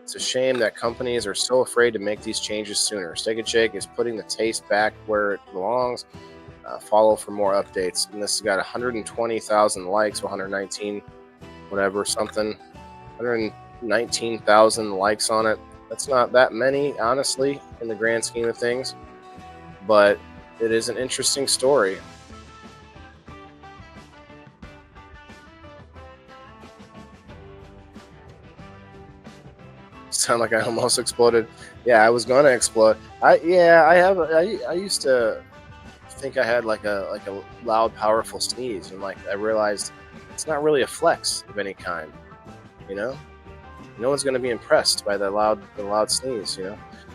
It's a shame that companies are so afraid to make these changes sooner. Steak and Shake is putting the taste back where it belongs. Follow for more updates. And this has got 120,000 likes, 119, whatever, something. 119,000 likes on it. That's not that many, honestly, in the grand scheme of things. But it is an interesting story. Sound like I almost exploded. Yeah, I was gonna explode. I used to think I had like a loud, powerful sneeze, and like I realized it's not really a flex of any kind. No one's gonna be impressed by the loud sneeze.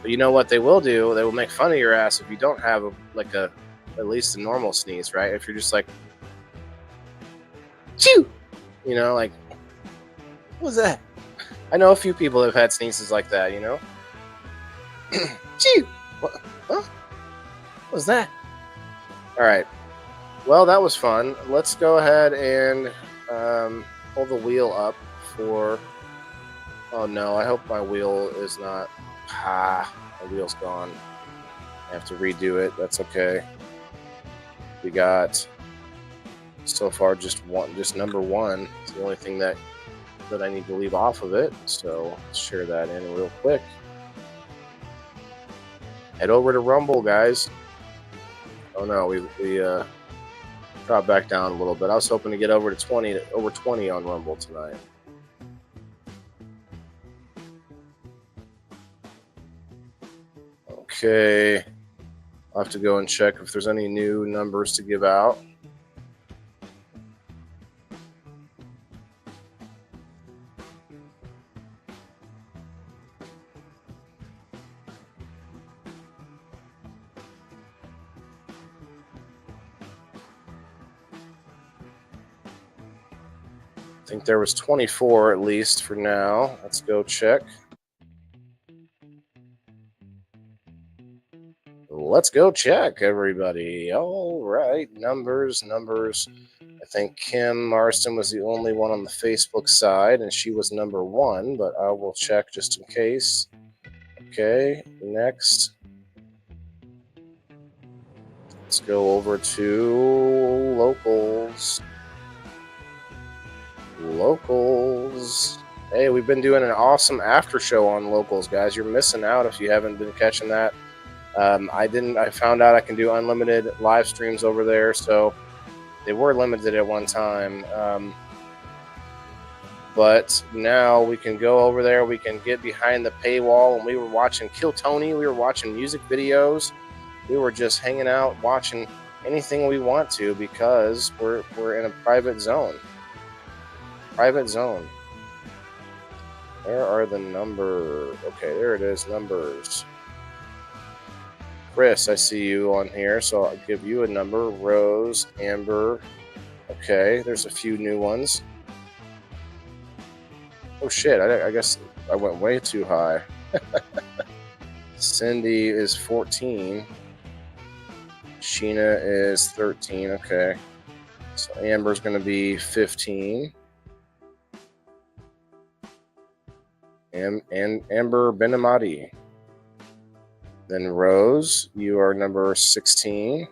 But you know what they will do? They will make fun of your ass if you don't have at least a normal sneeze, right? If you're just like, chew, like, what was that? I know a few people that have had sneezes like that, Chew! What? Huh? What was that? All right. Well, that was fun. Let's go ahead and pull the wheel up for... Oh, no. I hope my wheel is not... my wheel's gone. have to redo it. That's okay. We got so far just number one. It's the only thing that I need to leave off of it. So let's share that in real quick. Head over to Rumble, guys. Oh no, we dropped back down a little bit. I was hoping to get over 20 on Rumble tonight. Okay, I'll have to go and check if there's any new numbers to give out. I think there was 24 at least for now. Let's go check. Let's go check, everybody. All right, numbers. I think Kim Marston was the only one on the Facebook side, and she was number one, but I will check just in case. Okay, next. Let's go over to locals. Hey, we've been doing an awesome after show on locals, guys. You're missing out if you haven't been catching that. I found out I can do unlimited live streams over there, so they were limited at one time. But now we can go over there. We can get behind the paywall, and we were watching Kill Tony. We were watching music videos. We were just hanging out, watching anything we want to because we're in a private zone. Where are the numbers? Okay, there it is, numbers. Chris, I see you on here, so I'll give you a number. Rose, Amber. Okay, there's a few new ones. Oh shit, I guess I went way too high. Cindy is 14. Sheena is 13. Okay. So Amber's going to be 15. And Amber Benamati. Then Rose, you are number 16.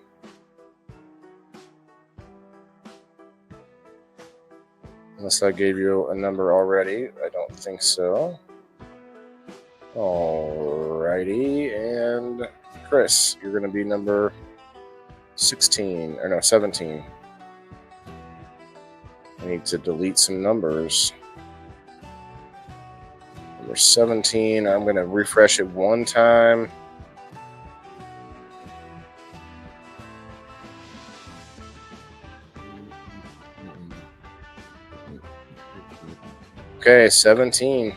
Unless I gave you a number already. I don't think so. Alrighty. And Chris, you're going to be number 17. I need to delete some numbers. Number 17. I'm going to refresh it one time. Okay, 17.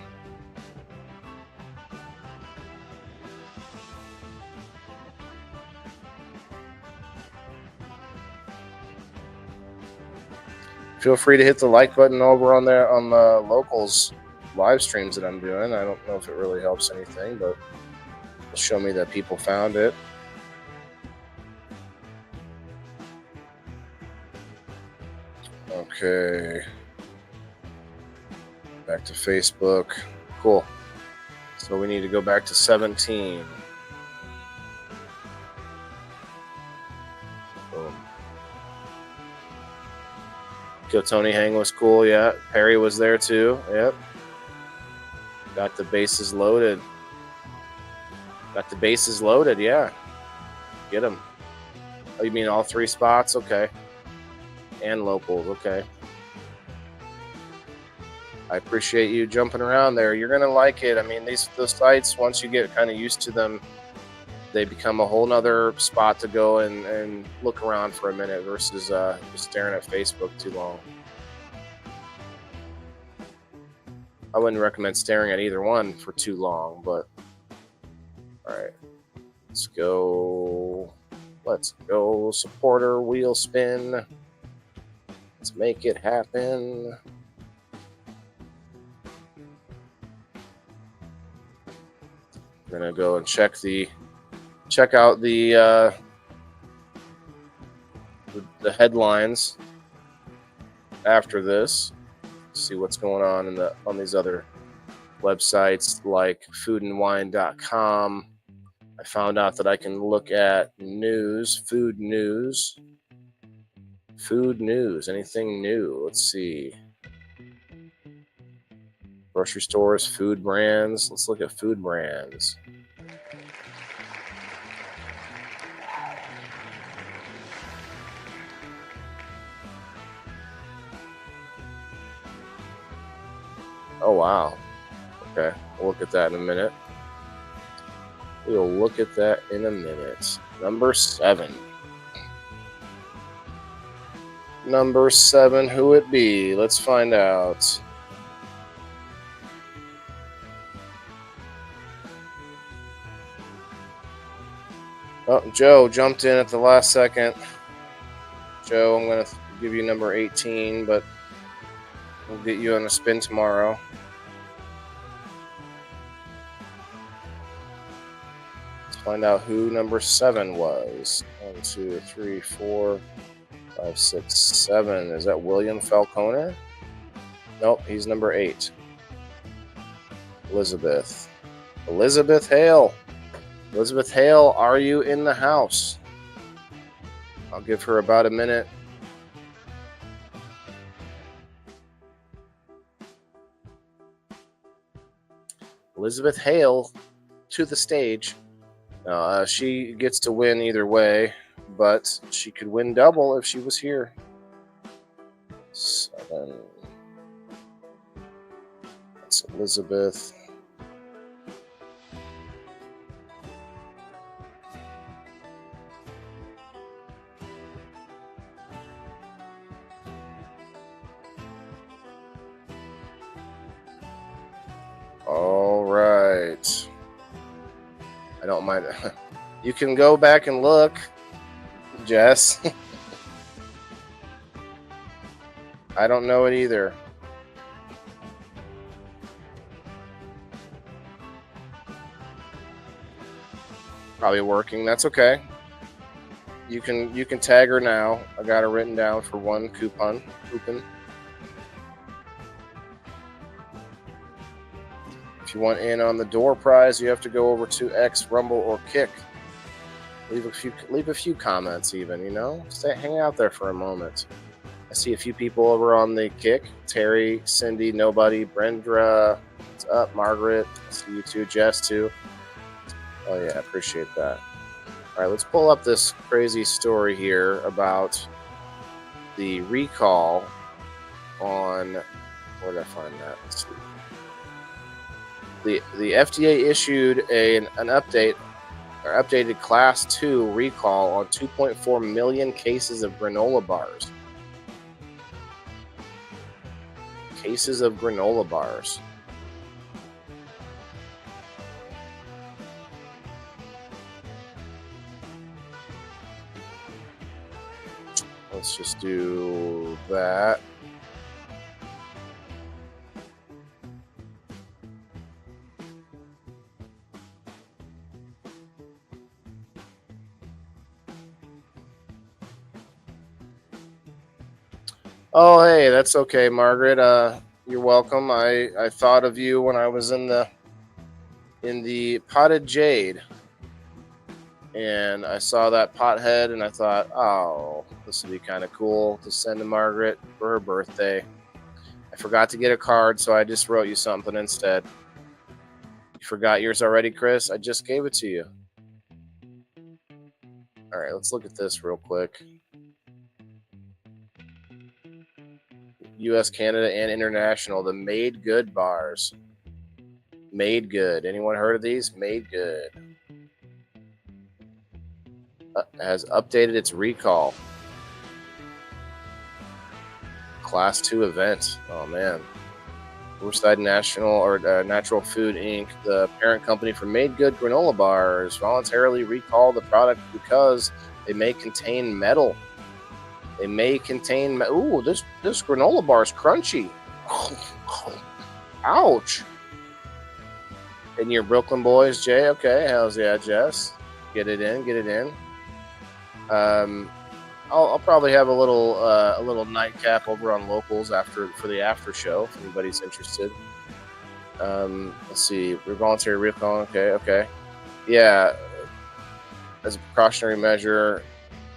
Feel free to hit the like button over on the locals live streams that I'm doing. I don't know if it really helps anything, but it'll show me that people found it. Okay. Back to Facebook. Cool. So we need to go back to 17. Boom. Kill Tony Hang was cool, yeah. Perry was there too. Yep. Got the bases loaded. Yeah. Get them. Oh, you mean all three spots? Okay. And locals, okay. I appreciate you jumping around there. You're gonna like it. I mean, those sites, once you get kind of used to them, they become a whole nother spot to go and look around for a minute versus just staring at Facebook too long. I wouldn't recommend staring at either one for too long, but all right, let's go. Supporter wheel spin. Let's make it happen. I'm gonna go and check out the headlines after this. See what's going on these other websites like foodandwine.com, I found out that I can look at news, food news, anything new. Let's see. Grocery stores, food brands. Let's look at food brands. Oh, wow. Okay, we'll look at that in a minute. We'll look at that in a minute. Number 7. Number 7, who it be? Let's find out. Oh, Joe jumped in at the last second. Joe, I'm going to give you number 18, but we'll get you on a spin tomorrow. Let's find out who number 7 was. 1, 2, 3, 4, 5, 6, 7. Is that William Falconer? Nope, he's number 8. Elizabeth. Elizabeth Hale. Elizabeth Hale, are you in the house? I'll give her about a minute. Elizabeth Hale to the stage. She gets to win either way, but she could win double if she was here. 7. That's Elizabeth. All right. I don't mind. You can go back and look, Jess. I don't know it either. Probably working. That's okay. You can tag her now. I got her written down for 1 coupon. If you want in on the door prize, you have to go over to X, Rumble, or Kick. Leave a few comments, even. Hang out there for a moment. I see a few people over on the Kick. Terry, Cindy, Nobody, Brenda. What's up, Margaret? I see you too, Jess too. Oh yeah, appreciate that. All right, let's pull up this crazy story here about the recall on. Where did I find that? Let's see. The FDA issued an update, or updated Class 2 recall on 2.4 million cases of granola bars. Cases of granola bars. Let's just do that. Oh, hey, that's okay, Margaret. You're welcome. I thought of you when I was in the potted jade, and I saw that pothead, and I thought, oh, this would be kind of cool to send to Margaret for her birthday. I forgot to get a card, so I just wrote you something instead. You forgot yours already, Chris? I just gave it to you. All right, let's look at this real quick. U.S., Canada, and international. The Made Good bars. Made Good. Anyone heard of these? Made Good. Has updated its recall. Class 2 event. Oh, man. Riverside Natural Food Inc., the parent company for Made Good granola bars, voluntarily recalled the product because they may contain metal. Ooh, this granola bar is crunchy. Ouch. And your Brooklyn boys, Jay? Okay, hells yeah, Jess. Get it in. I'll probably have a little nightcap over on Locals for the after show if anybody's interested. Let's see, we're voluntary recall. Okay. Yeah, as a precautionary measure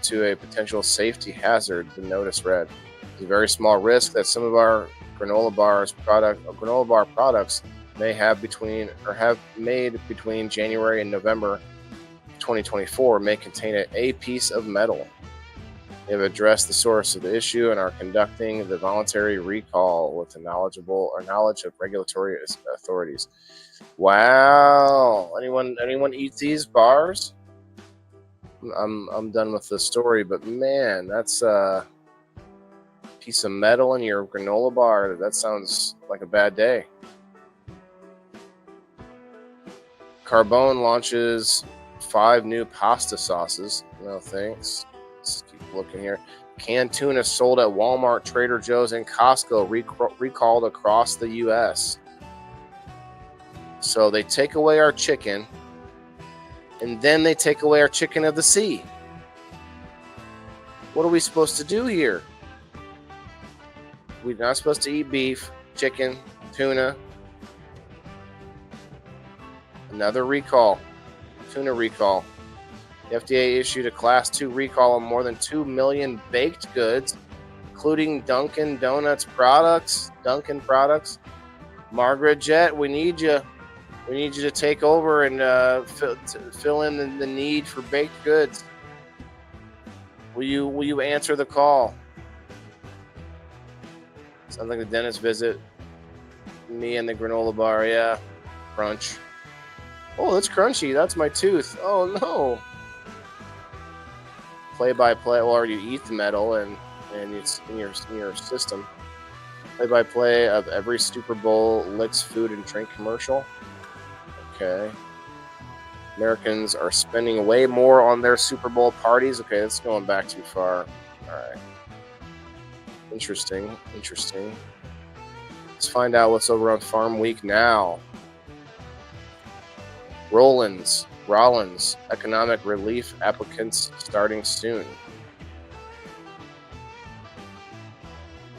to a potential safety hazard, the notice read. There's a very small risk that some of our granola bar products may have made between January and November 2024 may contain a piece of metal. We have addressed the source of the issue and are conducting the voluntary recall with the knowledge of regulatory authorities. Wow! Anyone eat these bars? I'm done with the story, but man, that's a piece of metal in your granola bar. That sounds like a bad day. Carbone launches 5 new pasta sauces. No thanks. Let's keep looking here. Canned tuna sold at Walmart, Trader Joe's, and Costco recalled across the U.S. So they take away our chicken, and then they take away our chicken of the sea. What are we supposed to do here? We're not supposed to eat beef, chicken, tuna. Another recall. Tuna recall. The FDA issued a Class 2 recall on more than 2 million baked goods, including Dunkin' products. Margaret Jett, we need you. We need you to take over and fill in the need for baked goods. Will you answer the call? Sounds like a dentist visit. Me and the granola bar, yeah. Crunch. Oh, that's crunchy. That's my tooth. Oh no. Play-by-play, or you eat the metal and it's in your system. Play-by-play of every Super Bowl licks food and drink commercial. Okay. Americans are spending way more on their Super Bowl parties. Okay, that's going back too far. All right. Interesting. Let's find out what's over on Farm Week now. Rollins, economic relief applicants starting soon.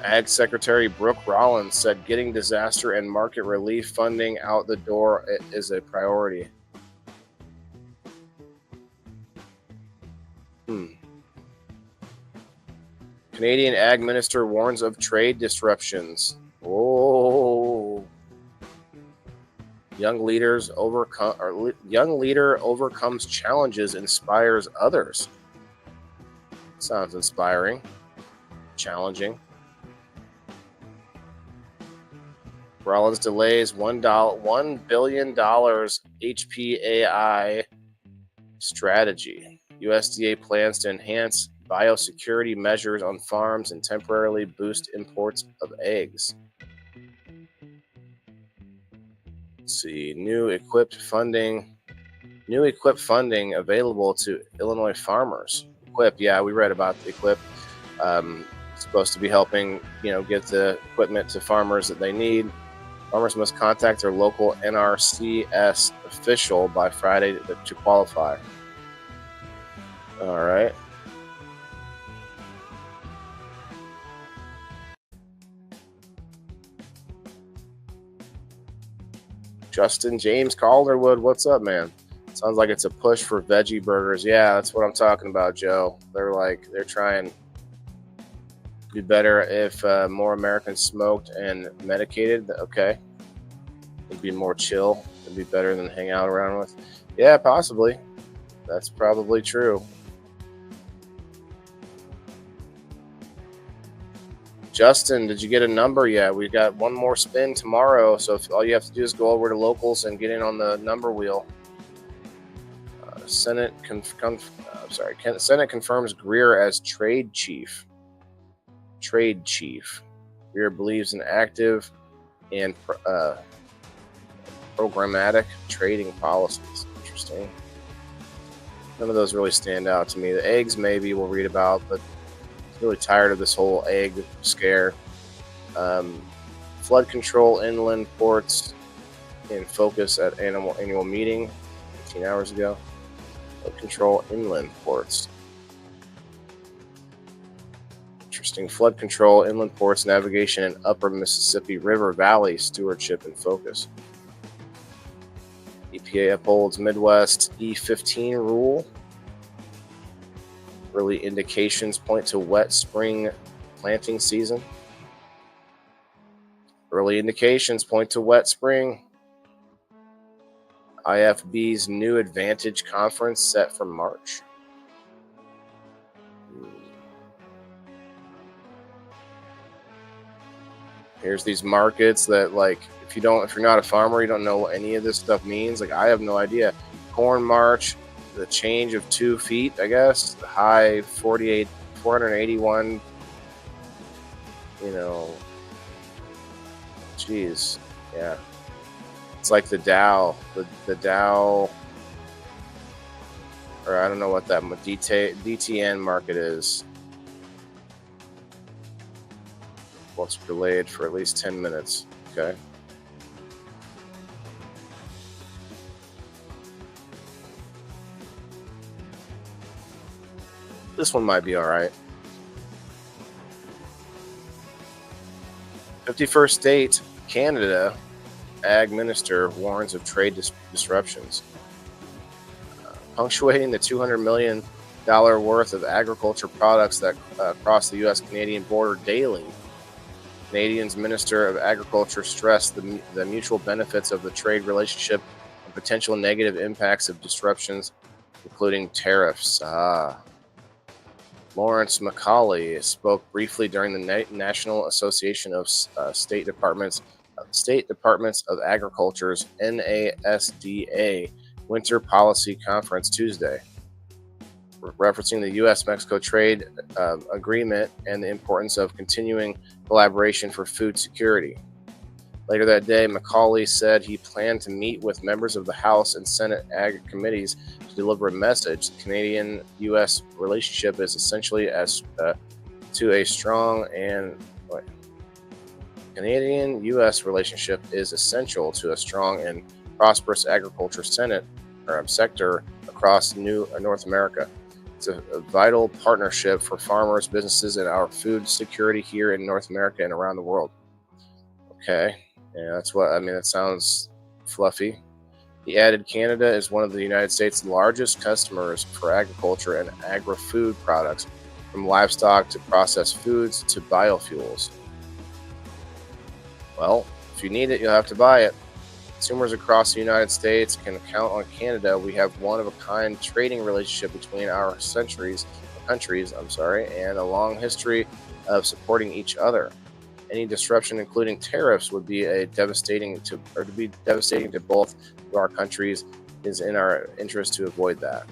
Ag Secretary Brooke Rollins said getting disaster and market relief funding out the door is a priority. Canadian Ag Minister warns of trade disruptions. Oh. Young leader overcomes challenges, inspires others. Sounds inspiring. Challenging. Rollins delays $1 billion HPAI strategy. USDA plans to enhance biosecurity measures on farms and temporarily boost imports of eggs. Let's see, new equipped funding available to Illinois farmers. Equip, yeah, we read about the Equip. Supposed to be helping, get the equipment to farmers that they need. Farmers must contact their local NRCS official by Friday to qualify. All right. Justin James Calderwood, what's up, man? Sounds like it's a push for veggie burgers. Yeah, that's what I'm talking about, Joe. They're trying to be better if more Americans smoked and medicated. Okay. It'd be more chill. It'd be better than hang out around with. Yeah, possibly. That's probably true. Justin, did you get a number yet? We've got one more spin tomorrow, so if all you have to do is go over to locals and get in on the number wheel. Senate confirms Greer as trade chief. Greer believes in active and programmatic trading policies. Interesting. None of those really stand out to me. The eggs maybe we'll read about, but really tired of this whole egg scare. Flood control inland ports in focus at annual meeting 18 hours ago. Flood control inland ports. Interesting. Flood control inland ports, navigation in upper Mississippi River Valley stewardship in focus. EPA upholds Midwest E15 rule. Early indications point to wet spring planting season. Early indications point to wet spring. IFB's new Advantage Conference set for March. Here's these markets that, like, if you're not a farmer, you don't know what any of this stuff means. Like, I have no idea. Corn March, the change of 2 feet, I guess. The high 481. Geez, yeah. It's like the Dow, the Dow, or I don't know what that DTN market is. Once delayed for at least 10 minutes. Okay. This one might be all right. 51st state, Canada, Ag Minister warns of trade disruptions. Punctuating the $200 million worth of agriculture products that cross the U.S.-Canadian border daily, Canadian's Minister of Agriculture stressed the mutual benefits of the trade relationship and potential negative impacts of disruptions, including tariffs. Lawrence Macaulay spoke briefly during the National Association of State Departments of Agriculture's NASDA Winter Policy Conference Tuesday, referencing the U.S.-Mexico trade agreement and the importance of continuing collaboration for food security. Later that day, Macaulay said he planned to meet with members of the House and Senate Ag committees to deliver a message. The Canadian-U.S. relationship is essentially Canadian-U.S. relationship is essential to a strong and prosperous agriculture sector across North America. It's a vital partnership for farmers, businesses, and our food security here in North America and around the world. Okay, yeah, that sounds fluffy. He added Canada is one of the United States' largest customers for agriculture and agri-food products, from livestock to processed foods to biofuels. Well, if you need it, you'll have to buy it. Consumers across the United States can count on Canada. We have one-of-a-kind trading relationship between our countries, and a long history of supporting each other. Any disruption, including tariffs, would be devastating to both of our countries. It is in our interest to avoid that.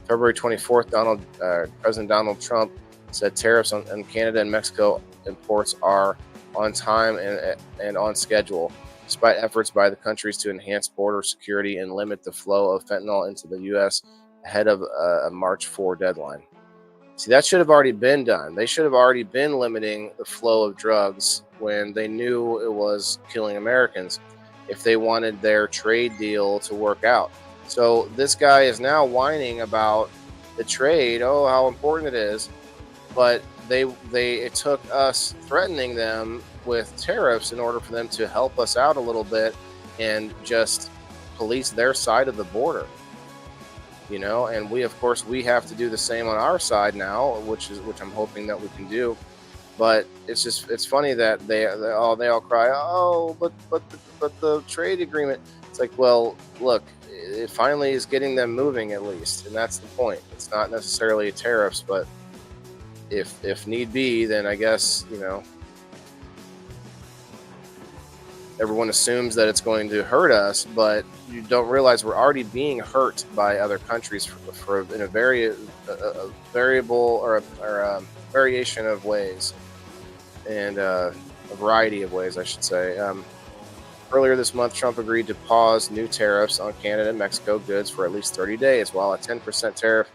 February 24th, President Donald Trump said tariffs on Canada and Mexico imports are on time and on schedule, despite efforts by the countries to enhance border security and limit the flow of fentanyl into the U.S. ahead of a March 4 deadline. See, that should have already been done. They should have already been limiting the flow of drugs when they knew it was killing Americans, if they wanted their trade deal to work out. So this guy is now whining about the trade, how important it is, but it took us threatening them with tariffs in order for them to help us out a little bit and just police their side of the border. And we have to do the same on our side now, which I'm hoping that we can do. But it's funny that they all cry, but the trade agreement. It's like, well, look, it finally is getting them moving at least, and that's the point. It's not necessarily tariffs, but if need be, then I guess everyone assumes that it's going to hurt us, but you don't realize we're already being hurt by other countries in a variable or a variation of ways, and a variety of ways, I should say. Earlier this month, Trump agreed to pause new tariffs on Canada and Mexico goods for at least 30 days, while a 10% tariff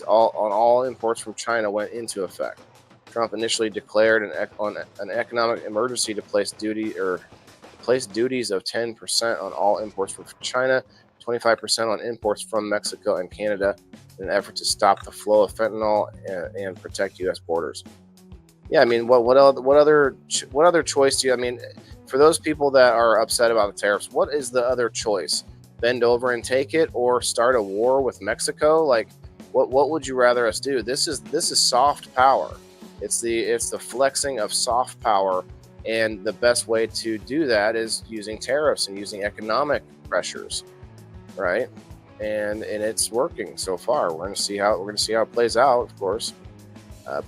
on all imports from China went into effect. Trump initially declared an economic emergency to place duties of 10% on all imports from China, 25% on imports from Mexico and Canada, in an effort to stop the flow of fentanyl and protect U.S. borders. Yeah, I mean, what other choice do you? For those people that are upset about the tariffs, what is the other choice? Bend over and take it, or start a war with Mexico? Like, What would you rather us do? This is soft power. It's the flexing of soft power, and the best way to do that is using tariffs and using economic pressures, right? And it's working so far. We're going to see how it plays out. Of course,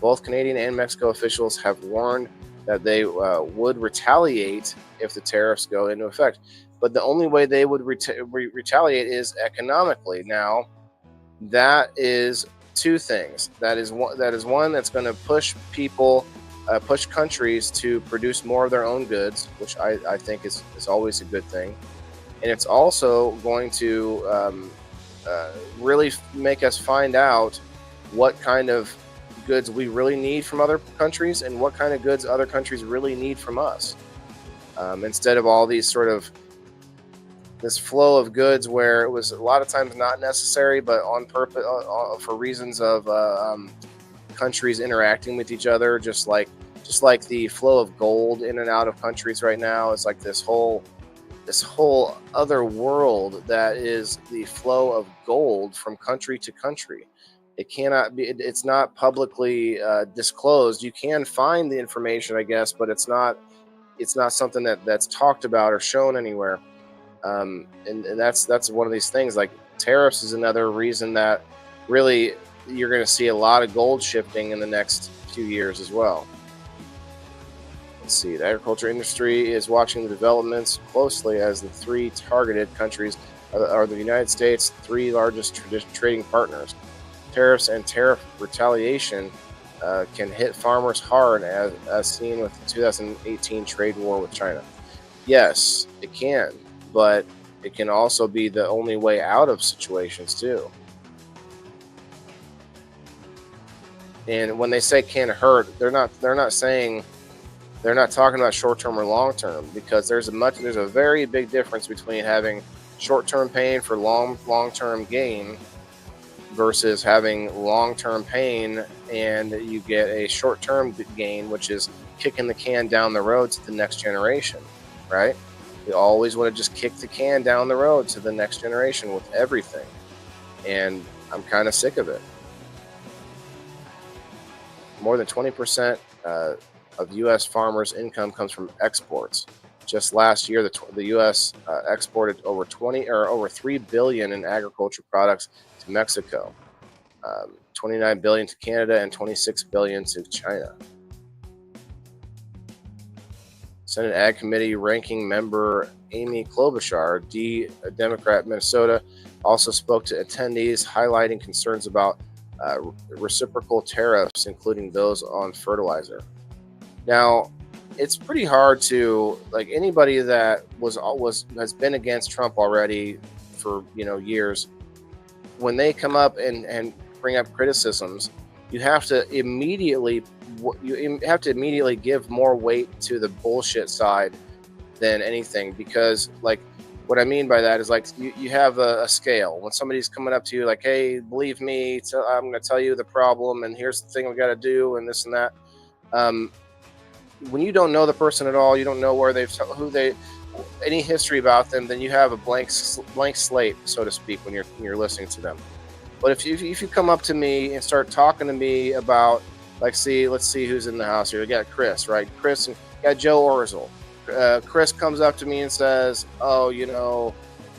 both Canadian and Mexico officials have warned that they would retaliate if the tariffs go into effect. But the only way they would retaliate is economically. Now, that is two things. That is one that's going to push people, push countries to produce more of their own goods, which I think is always a good thing. And it's also going to really make us find out what kind of goods we really need from other countries and what kind of goods other countries really need from us. Instead of all these sort of this flow of goods where it was a lot of times not necessary, but on purpose for reasons of countries interacting with each other, just like the flow of gold in and out of countries right now is like this whole other world that is the flow of gold from country to country. It cannot be. It's not publicly disclosed. You can find the information, I guess, but it's not. It's not something that's talked about or shown anywhere. And that's one of these things. Like tariffs is another reason that really you're going to see a lot of gold shifting in the next few years as well. Let's see. The agriculture industry is watching the developments closely as the three targeted countries are the United States' three largest trading partners. Tariffs and tariff retaliation can hit farmers hard, as seen with the 2018 trade war with China. Yes, it can, but it can also be the only way out of situations too. And when they say can hurt, they're not saying, they're not talking about short term or long term, because there's a very big difference between having short term pain for long term gain versus having long-term pain and you get a short-term gain, which is kicking the can down the road to the next generation, right? We always want to just kick the can down the road to the next generation with everything, and I'm kind of sick of it. More than 20% of U.S. farmers' income comes from exports. Just last year, the U.S. exported over $3 billion in agriculture products to Mexico, $29 billion to Canada, and $26 billion to China. Senate Ag Committee ranking member Amy Klobuchar, Democrat, Minnesota, also spoke to attendees, highlighting concerns about reciprocal tariffs, including those on fertilizer. Now, it's pretty hard to, like, anybody that has been against Trump already for years, when they come up and bring up criticisms, you have to immediately give more weight to the bullshit side than anything, because, like, what I mean by that is, like, you have a scale. When somebody's coming up to you like, hey, believe me, I'm going to tell you the problem, and here's the thing we got to do, and this and that. When you don't know the person at all, you don't know any history about them, then you have a blank slate, so to speak, when you're listening to them. But if you come up to me and start talking to me about, like, let's see who's in the house here. We got Chris, right? Chris, and got Joe Orzel. Chris comes up to me and says, oh,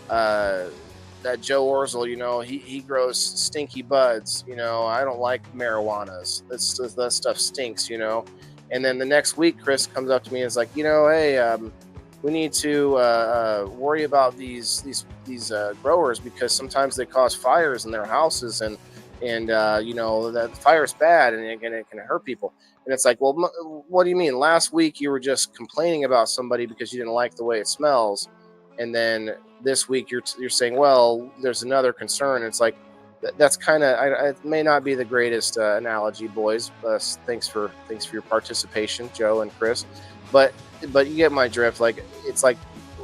that Joe Orzel, he grows stinky buds. I don't like marijuanas. That stuff stinks, And then the next week, Chris comes up to me and is like, hey, we need to worry about these growers, because sometimes they cause fires in their houses, and that fire's bad, and it can hurt people. And it's like, well, what do you mean? Last week you were just complaining about somebody because you didn't like the way it smells, and then this week you're saying, well, there's another concern. It's like, that's kind of, it may not be the greatest analogy, boys. Thanks for your participation, Joe and Chris, but you get my drift. Like, it's like,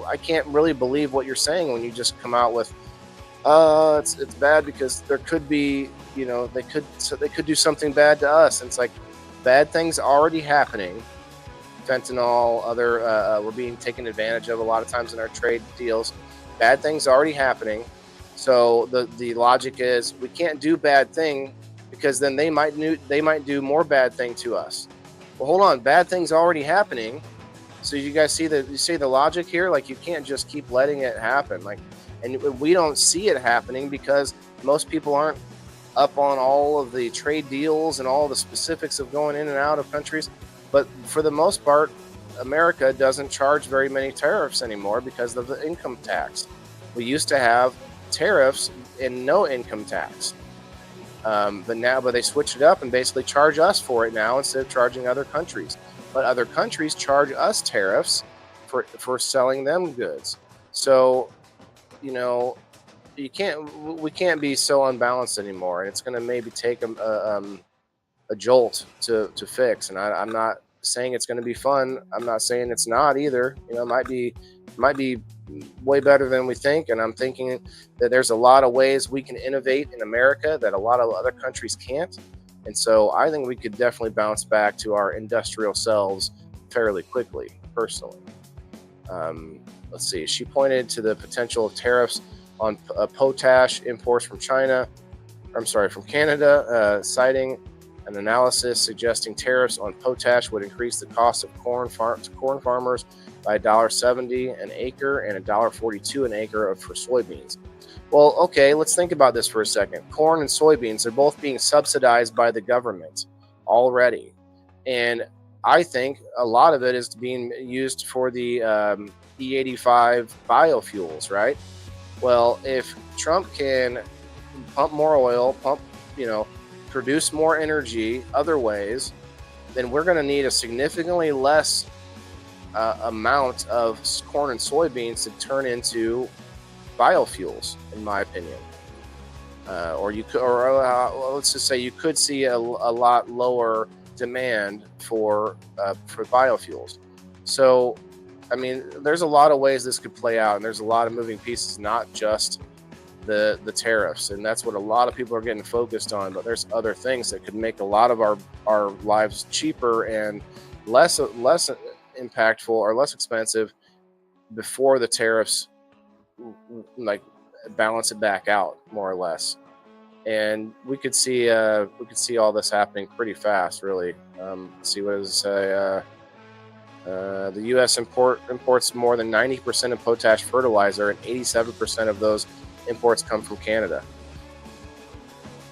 I can't really believe what you're saying when you just come out with, it's bad because there could be, they could do something bad to us. And it's like, bad things already happening. Fentanyl, we're being taken advantage of a lot of times in our trade deals. Bad things already happening. So the logic is we can't do bad thing because then they might do more bad thing to us. Well, hold on, bad things already happening. So you guys see the logic here? Like, you can't just keep letting it happen. Like, and we don't see it happening because most people aren't up on all of the trade deals and all the specifics of going in and out of countries. But for the most part, America doesn't charge very many tariffs anymore because of the income tax. We used to have tariffs and no income tax. But they switched it up and basically charge us for it now instead of charging other countries. But other countries charge us tariffs for selling them goods. So, you know, we can't be so unbalanced anymore, and it's going to maybe take a jolt to fix. And I'm not saying it's going to be fun. I'm not saying it's not either. You know, it might be way better than we think. And I'm thinking that there's a lot of ways we can innovate in America that a lot of other countries can't. And so I think we could definitely bounce back to our industrial selves fairly quickly, personally. Let's see. She pointed to the potential of tariffs on potash imports from from Canada, citing an analysis suggesting tariffs on potash would increase the cost of corn farmers by $1.70 an acre and $1.42 an acre for soybeans. Well, okay, let's think about this for a second. Corn and soybeans are both being subsidized by the government already. And I think a lot of it is being used for the E85 biofuels, right? Well, if Trump can pump more oil, produce more energy other ways, then we're going to need a significantly less amount of corn and soybeans to turn into biofuels, in my opinion. Let's just say you could see a lot lower demand for biofuels. So, I mean, there's a lot of ways this could play out, and there's a lot of moving pieces, not just the tariffs, and that's what a lot of people are getting focused on. But there's other things that could make a lot of our lives cheaper and less impactful or less expensive before the tariffs like balance it back out, more or less. And we could see all this happening pretty fast, really. Let's see, what does it say? The U.S. imports more than 90% of potash fertilizer, and 87% of those imports come from Canada.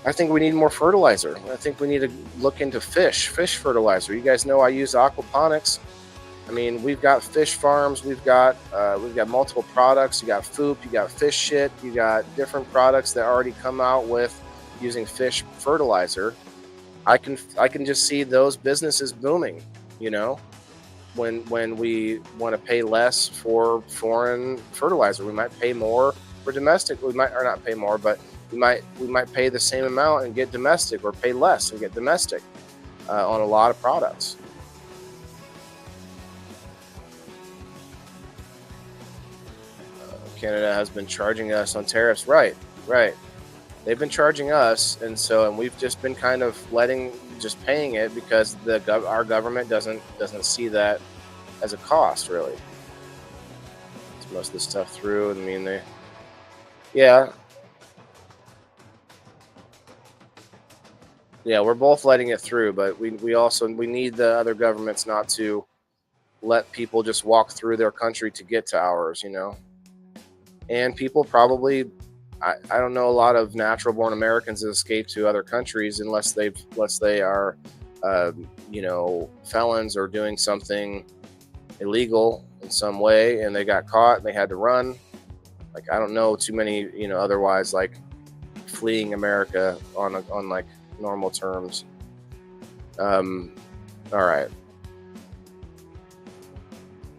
I think we need more fertilizer. I think we need to look into fish fertilizer. You guys know I use aquaponics. I mean, we've got fish farms. We've got multiple products. You got FOOP. You got fish shit. You got different products that already come out with using fish fertilizer. I can just see those businesses booming. You know, when we want to pay less for foreign fertilizer, we might pay more for domestic. We might, or not pay more, but we might pay the same amount and get domestic, or pay less and get domestic on a lot of products. Canada has been charging us on tariffs. Right. They've been charging us, and we've just been kind of paying it because our government doesn't see that as a cost, really. It's most of the stuff through. I mean, we're both letting it through, but we need the other governments not to let people just walk through their country to get to ours, you know. And people probably, I don't know a lot of natural born Americans that escape to other countries unless they are, felons or doing something illegal in some way, and they got caught and they had to run. Like, I don't know too many, otherwise, like, fleeing America on like normal terms. All right.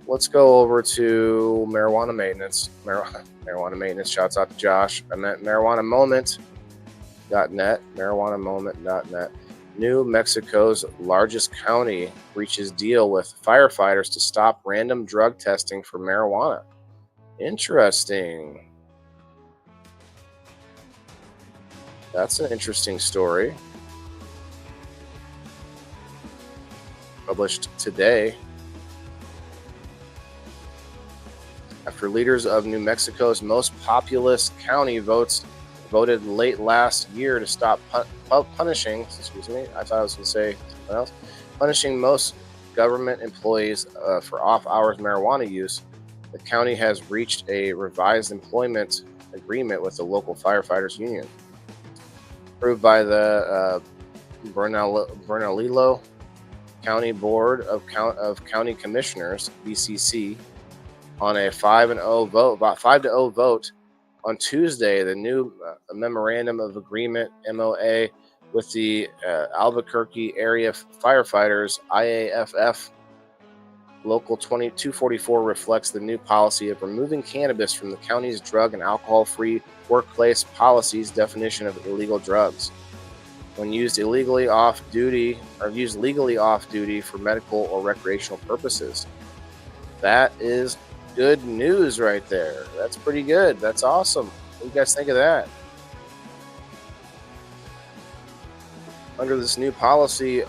Let's go over to marijuana maintenance. Marijuana maintenance. Shouts out to Josh. I meant marijuanamoment.net. Marijuanamoment.net. New Mexico's largest county reaches deal with firefighters to stop random drug testing for marijuana. Interesting. That's an interesting story. Published today. after leaders of New Mexico's most populous county voted late last year to stop punishing. Excuse me, I thought I was going to say something else. Punishing most government employees for off-hours marijuana use. The county has reached a revised employment agreement with the local firefighters union, approved by the Bernalillo County Board of County Commissioners (BCC) on a 5-0 vote on Tuesday. The new memorandum of agreement (MOA) with the Albuquerque Area Firefighters (IAFF) Local 2244 reflects the new policy of removing cannabis from the county's drug and alcohol-free workplace policy's definition of illegal drugs. When used legally off duty for medical or recreational purposes. That is good news right there. That's pretty good. That's awesome. What do you guys think of that? Under this new policy,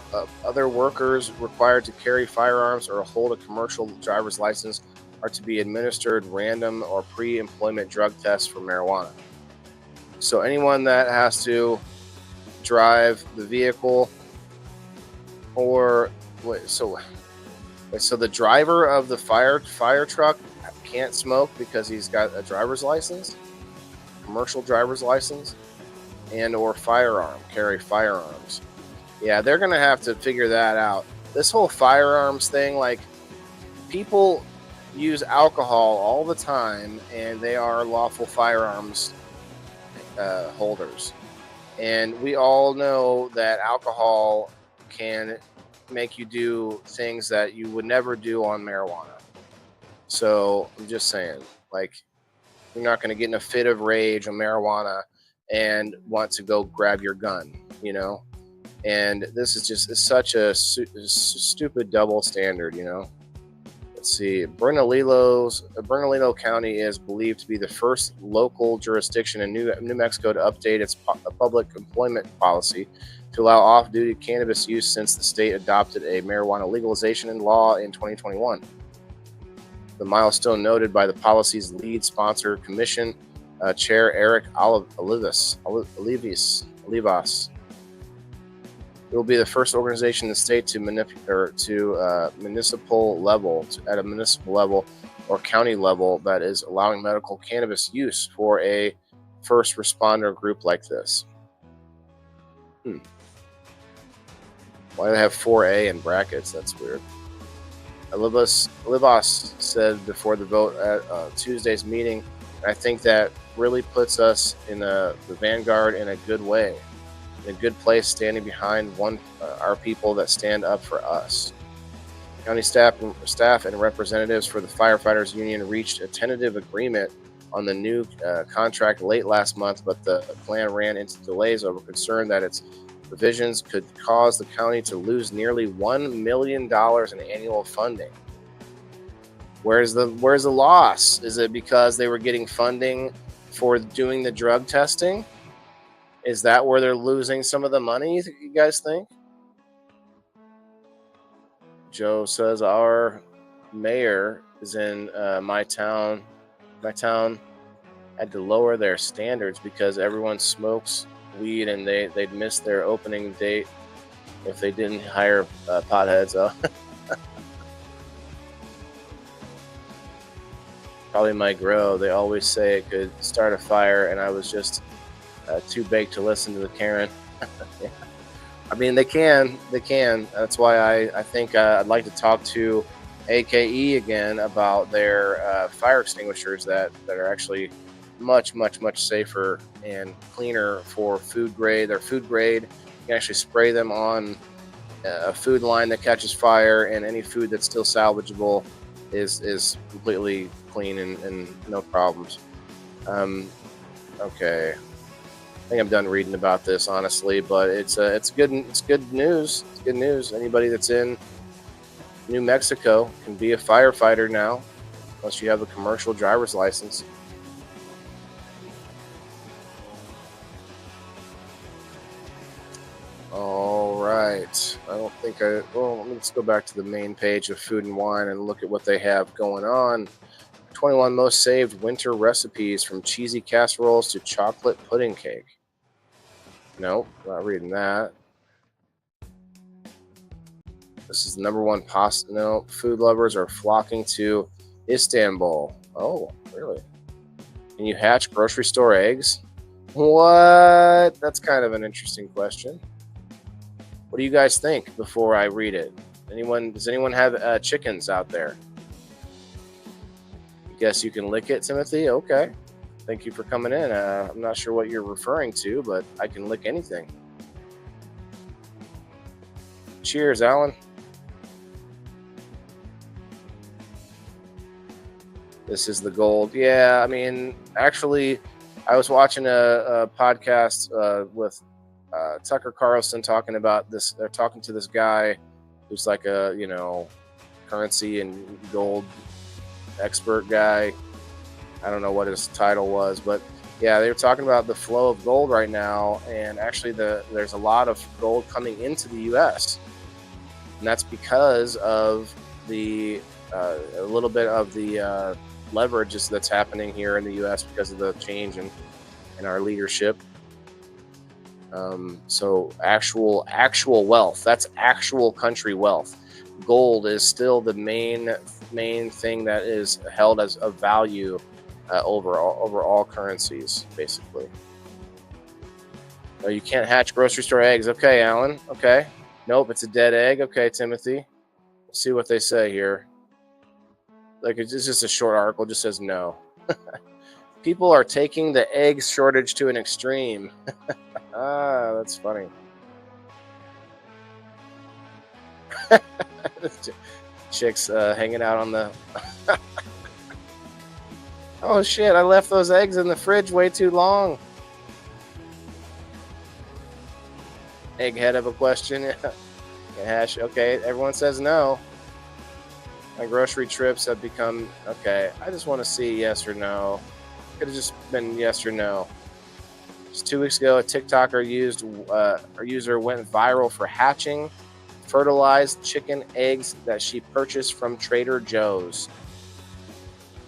other workers required to carry firearms or hold a commercial driver's license are to be administered random or pre-employment drug tests for marijuana. So anyone that has to drive the vehicle so the driver of the fire truck can't smoke because he's got a driver's license, commercial driver's license, and or carry firearms. Yeah, they're gonna have to figure that out. This whole firearms thing, like, people use alcohol all the time and they are lawful firearms holders, and we all know that alcohol can make you do things that you would never do on marijuana. So I'm just saying, like, you're not going to get in a fit of rage on marijuana and want to go grab your gun, and this is just such a stupid double standard. Let's see. Bernalillo County is believed to be the first local jurisdiction in New Mexico to update its public employment policy to allow off-duty cannabis use since the state adopted a marijuana legalization law in 2021. The milestone noted by the policy's lead sponsor commission chair Eric Olivas. It will be the first organization in the state to municipal level or county level that is allowing medical cannabis use for a first responder group like this. Why do they have 4A in brackets? That's weird. Olivas said before the vote at Tuesday's meeting, I think that really puts us in the vanguard in a good way, in a good place, standing behind our people that stand up for us. County staff and representatives for the firefighters union reached a tentative agreement on the new contract late last month, but the plan ran into delays over concern that its provisions could cause the county to lose nearly $1 million in annual funding. Where's the loss? Is it because they were getting funding for doing the drug testing? Is that where they're losing some of the money, you guys think? Joe says our mayor is in my town. My town had to lower their standards because everyone smokes weed and they'd miss their opening date if they didn't hire potheads. Probably my grow. They always say it could start a fire, and I was just too baked to listen to the Karen. Yeah. I mean, they can. That's why I think I'd like to talk to AKE again about their fire extinguishers that are actually much safer and cleaner for food grade. They're food grade. You can actually spray them on a food line that catches fire, and any food that's still salvageable is completely clean and no problems. Okay. I think I'm done reading about this, honestly, but it's good news. It's good news. Anybody that's in New Mexico can be a firefighter now, unless you have a commercial driver's license. All right. Let's go back to the main page of Food and Wine and look at what they have going on. 21 most saved winter recipes, from cheesy casseroles to chocolate pudding cake. Nope, not reading that. This is the number one pasta. No, food lovers are flocking to Istanbul. Oh, really? Can you hatch grocery store eggs? What? That's kind of an interesting question. What do you guys think before I read it? Does anyone have chickens out there? I guess you can lick it, Timothy. Okay. Thank you for coming in. I'm not sure what you're referring to, but I can lick anything. Cheers, Alan. This is the gold. Yeah, I mean, actually, I was watching a podcast with Tucker Carlson talking about this. They're talking to this guy who's like a, currency and gold expert guy. I don't know what his title was, but yeah, they were talking about the flow of gold right now, and actually there's a lot of gold coming into the U.S., and that's because of a little bit of the leverage that's happening here in the U.S. because of the change in our leadership. So actual wealth, that's actual country wealth. Gold is still the main thing that is held as a value over all currencies, basically. No, you can't hatch grocery store eggs. Okay, Alan. Okay. Nope, it's a dead egg. Okay, Timothy. We'll see what they say here. Like, it's just a short article. It just says no. People are taking the egg shortage to an extreme. That's funny. Chicks hanging out on the... Oh shit, I left those eggs in the fridge way too long. Egghead of a question. Hash. Okay, everyone says no. My grocery trips have become... Okay, I just want to see yes or no. Could have just been yes or no. Just 2 weeks ago, a TikToker user went viral for hatching fertilized chicken eggs that she purchased from Trader Joe's.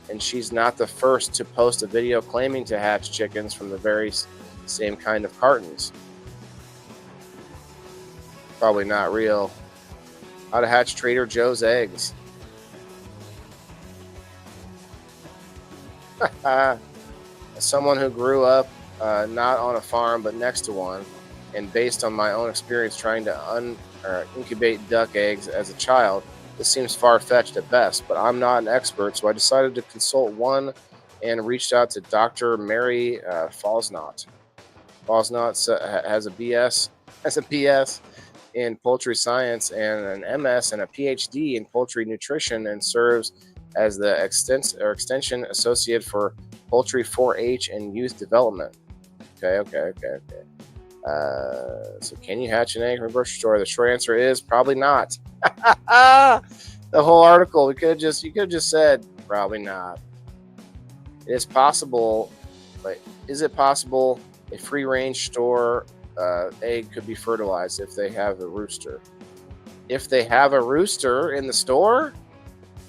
And she's not the first to post a video claiming to hatch chickens from the very same kind of cartons. Probably not real. How to hatch Trader Joe's eggs. As someone who grew up not on a farm but next to one, and based on my own experience trying to incubate duck eggs as a child, this seems far-fetched at best, but I'm not an expert, so I decided to consult one and reached out to Dr. Mary Falsnot. Falsnot has a BS in poultry science and an MS and a PhD in poultry nutrition, and serves as the extension associate for poultry 4-H and youth development. Okay. So can you hatch an egg from a grocery store? The short answer is probably not. The whole article, you could have just said probably not. It is possible, but is it possible a free-range store egg could be fertilized if they have a rooster? If they have a rooster in the store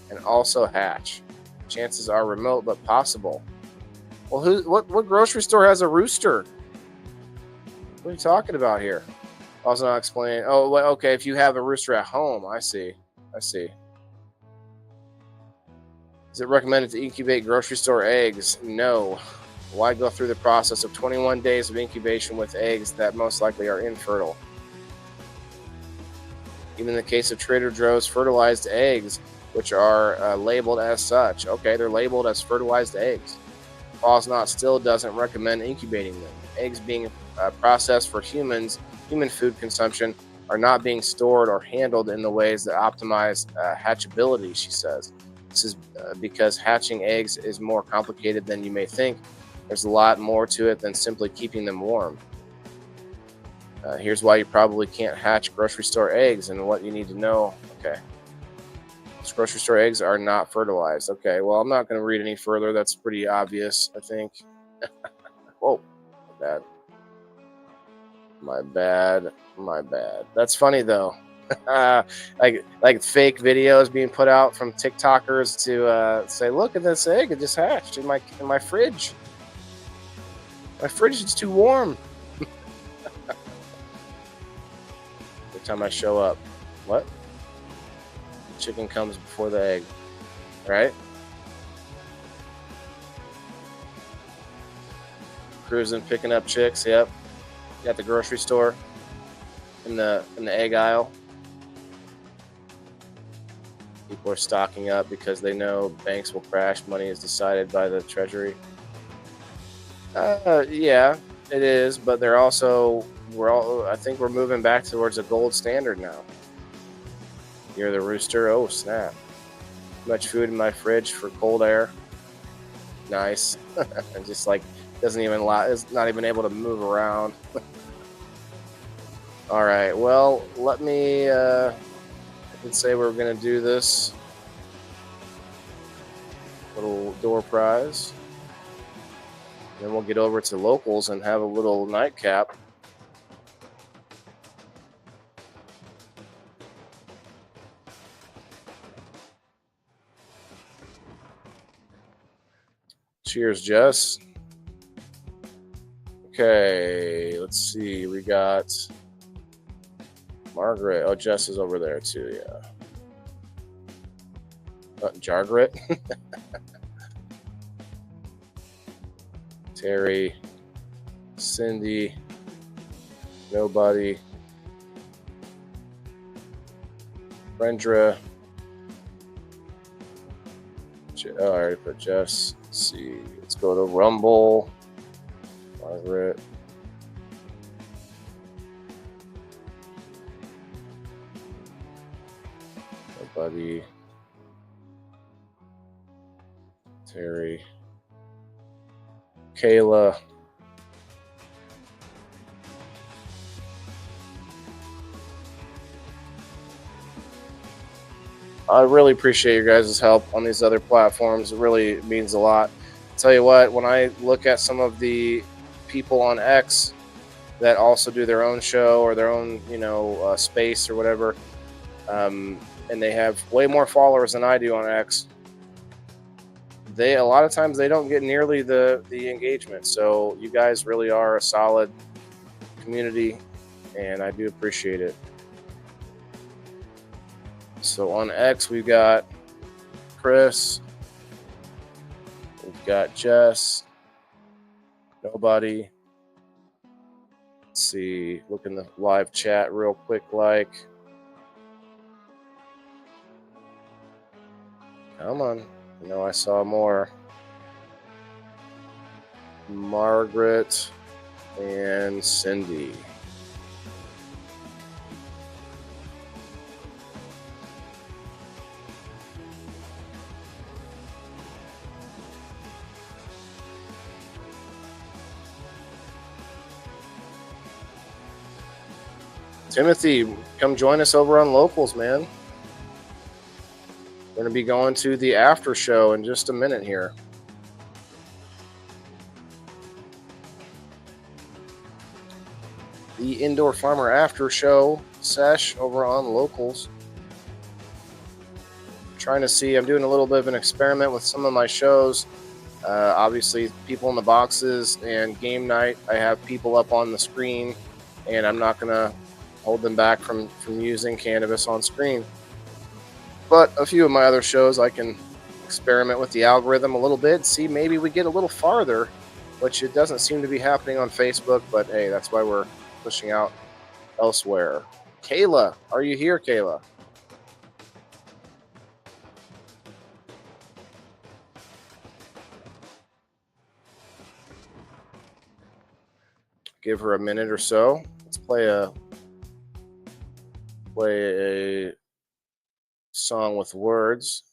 and also hatch, chances are remote but possible. Well, what grocery store has a rooster? What are you talking about here? Also not explaining. Oh, well, okay. If you have a rooster at home, I see. Is it recommended to incubate grocery store eggs? No. Why go through the process of 21 days of incubation with eggs that most likely are infertile? Even in the case of Trader Joe's fertilized eggs, which are labeled as such. Okay, they're labeled as fertilized eggs. Falsnot still doesn't recommend incubating them. Eggs being processed for human food consumption are not being stored or handled in the ways that optimize hatchability, she says. This is because hatching eggs is more complicated than you may think. There's a lot more to it than simply keeping them warm. Here's why you probably can't hatch grocery store eggs and what you need to know. Okay. Grocery store eggs are not fertilized. Okay, well, I'm not going to read any further. That's pretty obvious, I think. Whoa, my bad. That's funny, though. like fake videos being put out from TikTokers to say, "Look at this egg! It just hatched in my fridge. My fridge is too warm." Every time I show up, what? Chicken comes before the egg, right? Cruising, picking up chicks. Yep. At the grocery store, in the egg aisle. People are stocking up because they know banks will crash. Money is decided by the Treasury. Yeah, it is, but they're also I think we're moving back towards a gold standard now. You're the rooster. Oh snap! Too much food in my fridge for cold air. Nice. And just like doesn't even is not even able to move around. All right. Well, let me. I can say we're gonna do this little door prize. Then we'll get over to locals and have a little nightcap. Cheers, Jess. Okay, let's see. We got Margaret. Oh, Jess is over there too, yeah. Jargret. Terry, Cindy, nobody, Brendra. I already put Jess. Let's see. Let's go to Rumble. Margaret. Nobody. Terry. Kayla. I really appreciate your guys' help on these other platforms. It really means a lot. I'll tell you what, when I look at some of the people on X that also do their own show or their own, space or whatever, and they have way more followers than I do on X, a lot of times they don't get nearly the engagement. So you guys really are a solid community, and I do appreciate it. So on X, we've got Chris, we've got Jess, nobody. Let's see, look in the live chat real quick. Come on. I saw more. Margaret and Cindy. Timothy, come join us over on Locals, man. We're going to be going to the after show in just a minute here. The Indoor Farmer after show sesh over on Locals. Trying to see, I'm doing a little bit of an experiment with some of my shows. Obviously, people in the boxes and game night, I have people up on the screen, and I'm not going to hold them back from using cannabis on screen. But a few of my other shows, I can experiment with the algorithm a little bit, see maybe we get a little farther, which it doesn't seem to be happening on Facebook, but hey, that's why we're pushing out elsewhere. Kayla, are you here, Kayla? Give her a minute or so. Let's play a song with words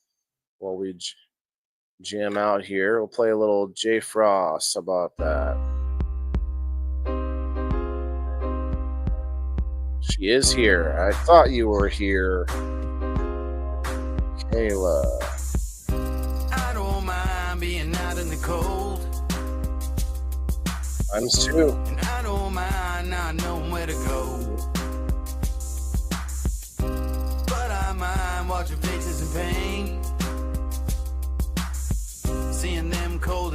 while we jam out here. We'll play a little J Frost. How about that? She is here. I thought you were here, Kayla. I don't mind being out in the cold. I'm too. And I don't mind not knowing where to go.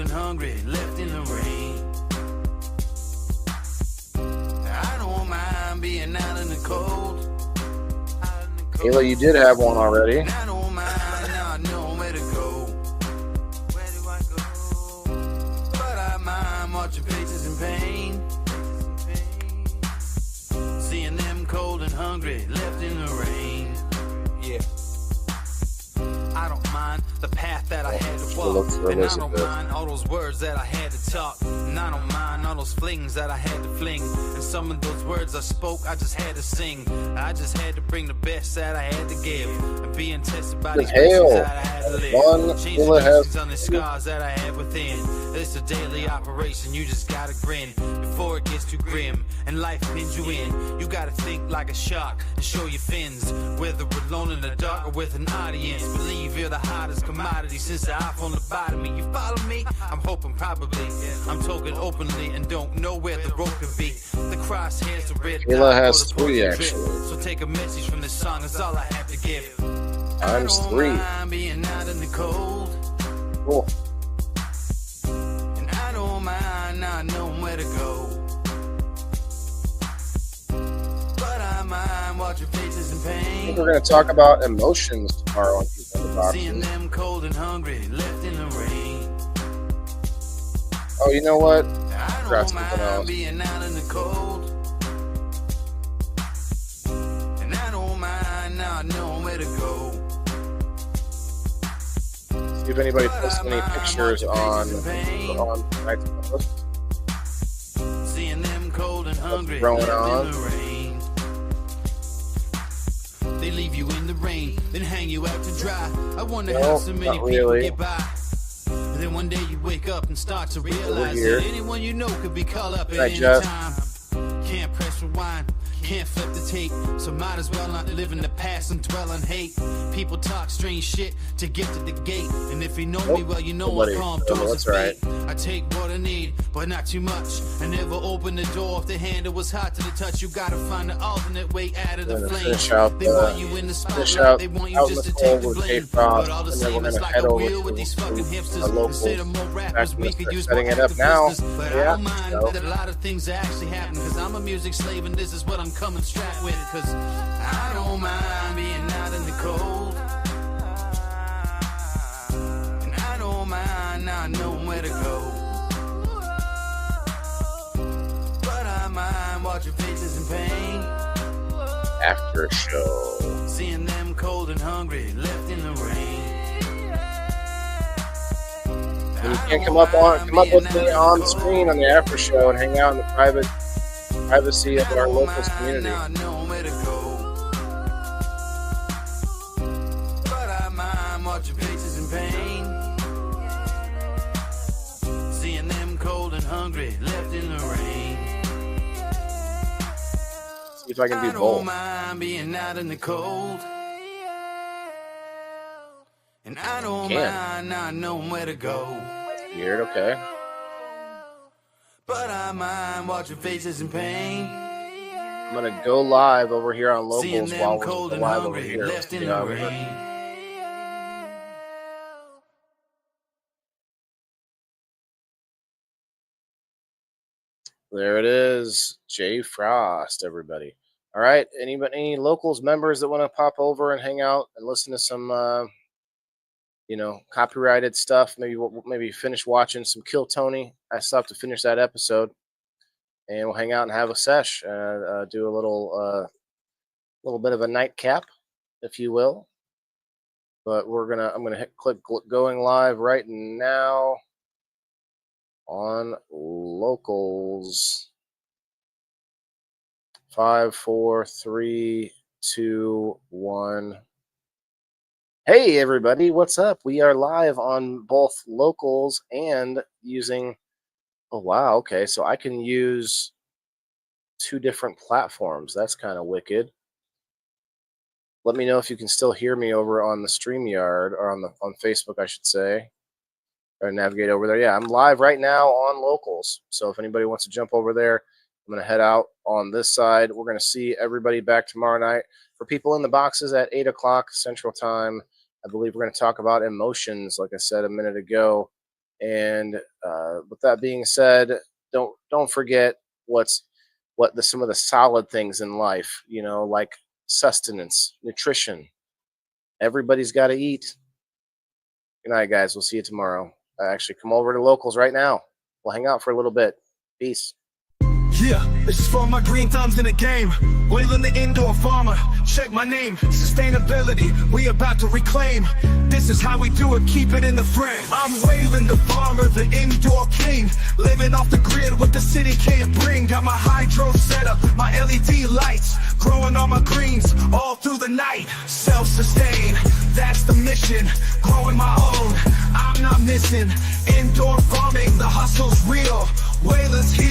and hungry, left in the rain. I don't mind being out in the cold. Ayla, you did have one already. I don't mind, now I know where to go. Where do I go? But I mind watching faces in pain. Seeing them cold and hungry, left in the rain. Yeah. I don't mind the path that I had to walk, and I don't mind all those words that I had to talk, and I don't mind all those flings that I had to fling, and some of those words I spoke I just had to sing. I just had to bring the best that I had to give, and being tested by these questions that I had to live. Change the lessons on the scars that I had within. It's a daily operation, you just gotta grin before it gets too grim and life pins you in. You gotta think like a shark and show your fins, whether we're alone in the dark or with an audience. Believe you're the hottest commodity since the iPhone lobotomy. You follow me? I'm hoping probably. I'm talking openly and don't know where the road could be. The crosshairs, the red Ayla has 3 actually. So take a message from this song, that's all I have to give. Times 3. Being out in the cold. Cool. And I don't mind not knowing where to go. But I mind watching faces in pain. I think we're going to talk about emotions tomorrow on People in the Box. Seeing them cold and hungry, left in the rain. Oh, you know what? I don't mind being out in the cold. And I don't mind not knowing where to go. See if anybody posts any pictures on tonight's post. Seeing them cold and hungry, growing left on. in the rain. They leave you in the rain, then hang you out to dry. I wonder how so many people really. get by. And then one day you wake up and start to realize that anyone you know could be caught up at any time. Can't press rewind, can't flip the tape, so might as well not live in the past and dwell on hate. People talk strange shit to get to the gate, and if you know me well, you know I calm doors of fate. I take what I need, but not too much. I never open the door if the handle was hot to the touch. You gotta find an alternate way out of the flame. They want you in the spotlight, they want you just to take the blame. But all the same, it's like a wheel with these fucking hipsters. Instead of more rappers, we could use more activists. But I don't mind that a lot of things are actually happening, cause I'm a music slave and this is what I'm coming strapped with. Cause I don't mind being out in the cold. And I don't mind not knowing where to go. But I mind watching faces in pain. After a show. Seeing them cold and hungry, left in the rain. And you can't come up with me on screen on the after show and hang out in the privacy of our local community. But I mind watching faces in pain. Seeing them cold and hungry, left in the rain. See if I can do I don't both. mind being out in the cold. And I don't mind not knowing where to go. Weird, okay. But I mind watching faces in pain. I'm gonna go live over here on Locals while cold we're and live over hungry, here. left in the rain. There it is, Jay Frost, everybody. All right, any Locals members that want to pop over and hang out and listen to some, copyrighted stuff? Maybe finish watching some Kill Tony. I still have to finish that episode, and we'll hang out and have a sesh. Do a little bit of a nightcap, if you will. But I'm gonna click going live right now on Locals. 5, 4, 3, 2, 1. Hey everybody, what's up? We are live on both Locals and using. Oh wow, okay, so I can use 2 different platforms. That's kind of wicked. Let me know if you can still hear me over on the StreamYard or on Facebook, I should say. Or navigate over there. Yeah, I'm live right now on Locals. So if anybody wants to jump over there, I'm going to head out on this side. We're going to see everybody back tomorrow night. For people in the boxes at 8 o'clock Central Time, I believe we're going to talk about emotions, like I said a minute ago. And with that being said, don't forget some of the solid things in life. Like sustenance, nutrition. Everybody's got to eat. Good night, guys. We'll see you tomorrow. Actually, come over to Locals right now. We'll hang out for a little bit. Peace. Yeah, this is for my green thumbs in the game. Wailing the indoor farmer, check my name. Sustainability, we about to reclaim. This is how we do it, keep it in the frame. I'm wailing the farmer, the indoor king. Living off the grid, what the city can't bring. Got my hydro set up, my LED lights. Growing all my greens, all through the night. Self-sustain, that's the mission. Growing my own, I'm not missing. Indoor farming, the hustle's real. Whalers here.